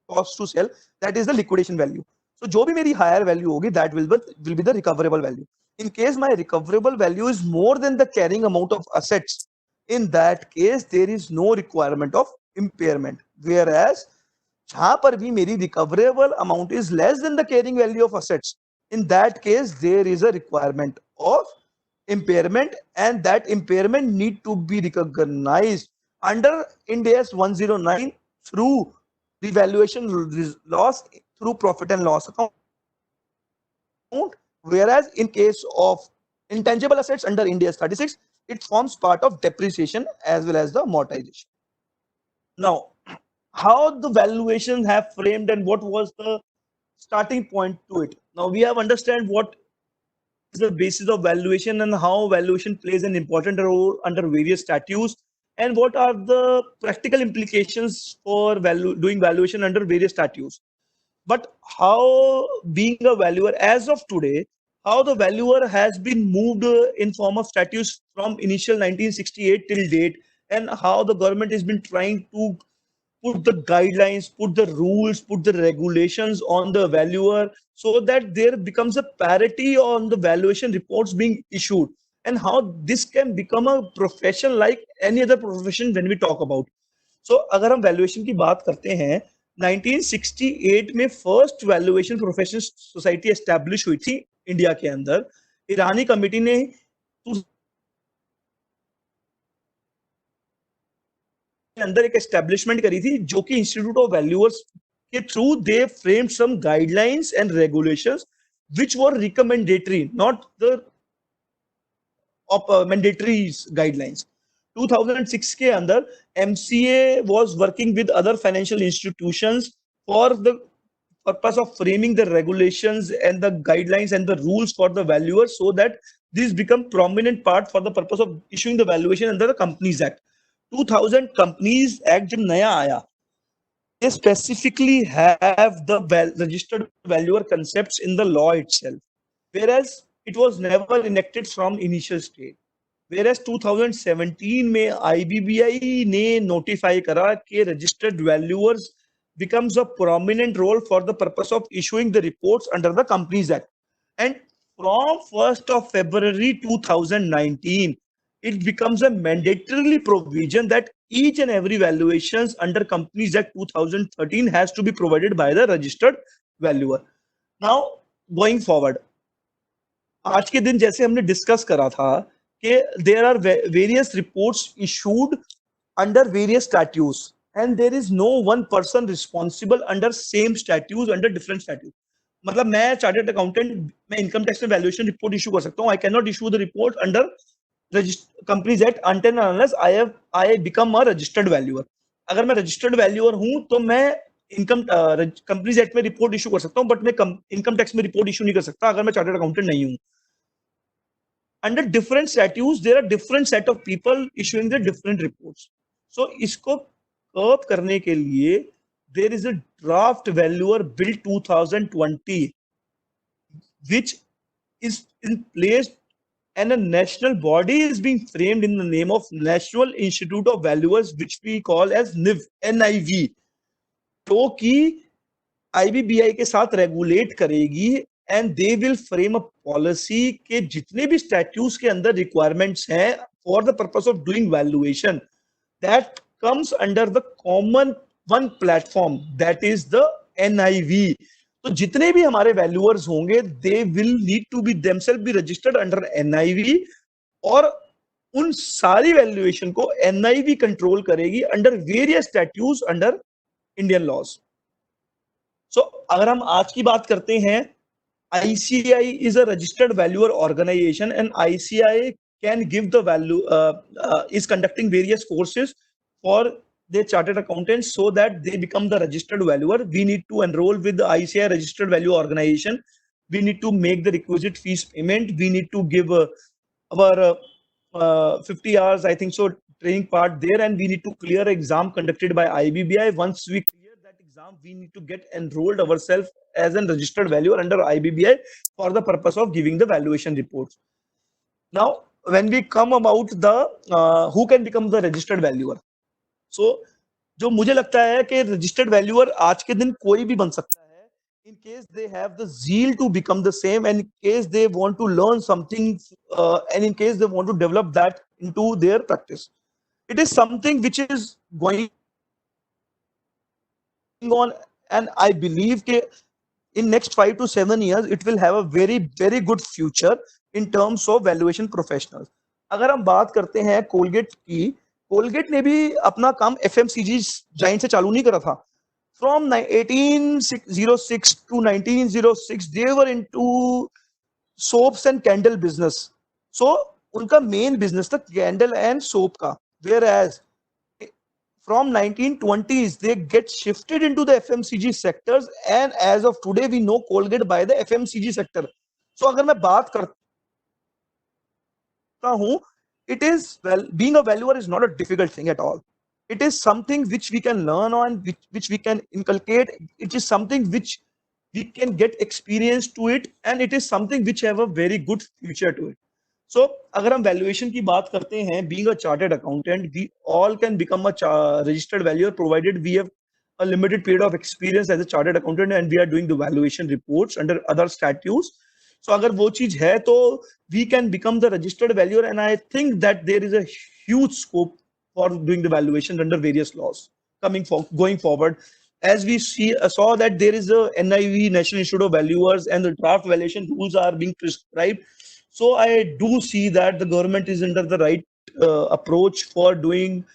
cost to sell, that is the liquidation value. So जो भी मेरी higher value होगी, that will be the recoverable value. In case my recoverable value is more than the carrying amount of assets, in that case there is no requirement of impairment. Whereas जहां पर भी मेरी recoverable amount is less than the carrying value of assets, in that case there is a requirement of impairment, and that impairment need to be recognized under Ind AS 109 through revaluation loss through profit and loss account. Whereas in case of intangible assets under Ind AS 36, it forms part of depreciation as well as the amortization. Now, how the valuations have framed and what was the starting point to it. Now we have understand what is the basis of valuation and how valuation plays an important role under various statutes, and what are the practical implications for doing valuation under various statutes. But how being a valuer as of today, how the valuer has been moved in form of statutes from initial 1968 till date, and how the government has been trying to put the guidelines, put the rules, put the regulations on the valuer so that there becomes a parity on the valuation reports being issued, and how this can become a profession like any other profession when we talk about. So अगर हम valuation की बात करते हैं, 1968 में first valuation professional society establish हुई थी India के अंदर. ईरानी कमेटी ने अंदर एक एस्टैब्लिशमेंट करी थी जो कि इंस्टीट्यूट ऑफ वैल्यूअर्स के through they framed some guidelines and regulations which were recommendatory, not the mandatory guidelines. 2006 के अंदर MCA was working with other financial institutions for the purpose of framing the regulations and the guidelines and the rules for the valuers, so that these become prominent part for the purpose of issuing the valuation under the Companies Act. 2000 Companies Act जब नया आया, they specifically have the registered valuer concepts in the law itself, whereas it was never enacted from initial stage. Whereas 2017 में IBBI ने notify करा कि registered valuers becomes a prominent role for the purpose of issuing the reports under the Companies Act. And from 1st of February 2019, it becomes a mandatory provision that each and every valuations under Companies Act 2013 has to be provided by the registered valuer. Now, going forward, आज के दिन जैसे हमने discuss करा था कि there are various reports issued under various statutes and there is no one person responsible under same statutes, under different statutes. मतलब मैं चार्टर्ड अकाउंटेंट, मैं इनकम टैक्स में वैल्यूएशन रिपोर्ट इशू कर सकता हूँ. I can not issue the report under companies act until and unless I become a registered valuer. अगर मैं registered valuer हूं तो मैं इनकम कंपनीज एक्ट में रिपोर्ट इशू कर सकता हूं, बट मैं इनकम टैक्स में रिपोर्ट इशू नहीं कर सकता अगर मैं चार्टर्ड अकाउंटेंट नहीं हूं. Under different statutes, there are different set of people issuing the different reports. So इसको curb करने के लिए there is a draft valuer bill 2020 which is in place, and a national body is being framed in the name of National Institute of Valuers, which we call as NIV, तो कि IBBI के साथ regulate करेगी and they will frame a policy के जितने भी statutes के अंदर रिक्वायरमेंट्स हैं for the purpose of doing valuation, that comes under the common one platform, that is the NIV. तो जितने भी हमारे वैल्यूअर्स होंगे they will need to be themselves be registered under NIV, और उन सारी वैल्यूएशन को NIV कंट्रोल करेगी under various statutes under Indian laws. So अगर हम आज की बात करते हैं, ICI is a registered valuer organization and ICI can give the value, is conducting various courses for their chartered accountants so that they become the registered valuer. We need to enroll with the ICI registered value organization. We need to make the requisite fees payment. We need to give our 50 hours, I think so, training part there, and we need to clear exam conducted by IBBI. Once we clear that exam, we need to get enrolled ourselves as a registered valuer under IBBI for the purpose of giving the valuation reports. Now, when we come about the who can become the registered valuer, so जो मुझे लगता है कि registered valuer आज के दिन कोई भी बन सकता है, in case they have the zeal to become the same, and in case they want to learn something, and in case they want to develop that into their practice. It is something which is going on, and I believe that in next 5 to 7 years it will have a very good future in terms of valuation professionals. अगर हम बात करते हैं Colgate की, Colgate ने भी अपना काम FMCG जाइंट से चालू नहीं करा था. From 1806 to 1906 they were into soaps and candle business. So उनका मेन बिजनेस था कैंडल एंड सोप का, whereas from 1920s they get shifted into the FMCG sectors, and as of today we know Colgate by the FMCG sector. So अगर मैं बात करता हूं, it is, well, being a valuer is not a difficult thing at all. It is something which we can learn on, which we can inculcate. It is something which we can get experience to it, and it is something which have a very good future to it. So अगर हम valuation की बात करते हैं, being a chartered accountant, we all can become a registered valuer provided we have a limited period of experience as a chartered accountant and we are doing the valuation reports under other statutes. So अगर वो चीज है तो we can become the registered valuer, and I think that there is a huge scope for doing the valuation under various laws going forward. As we saw that there is a NIV, National Institute of Valuers, and the draft valuation rules are being prescribed. So I do see that the government is under the right approach for doing,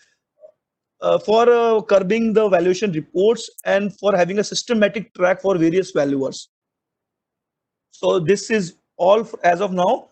for curbing the valuation reports and for having a systematic track for various valuers. So this is all as of now.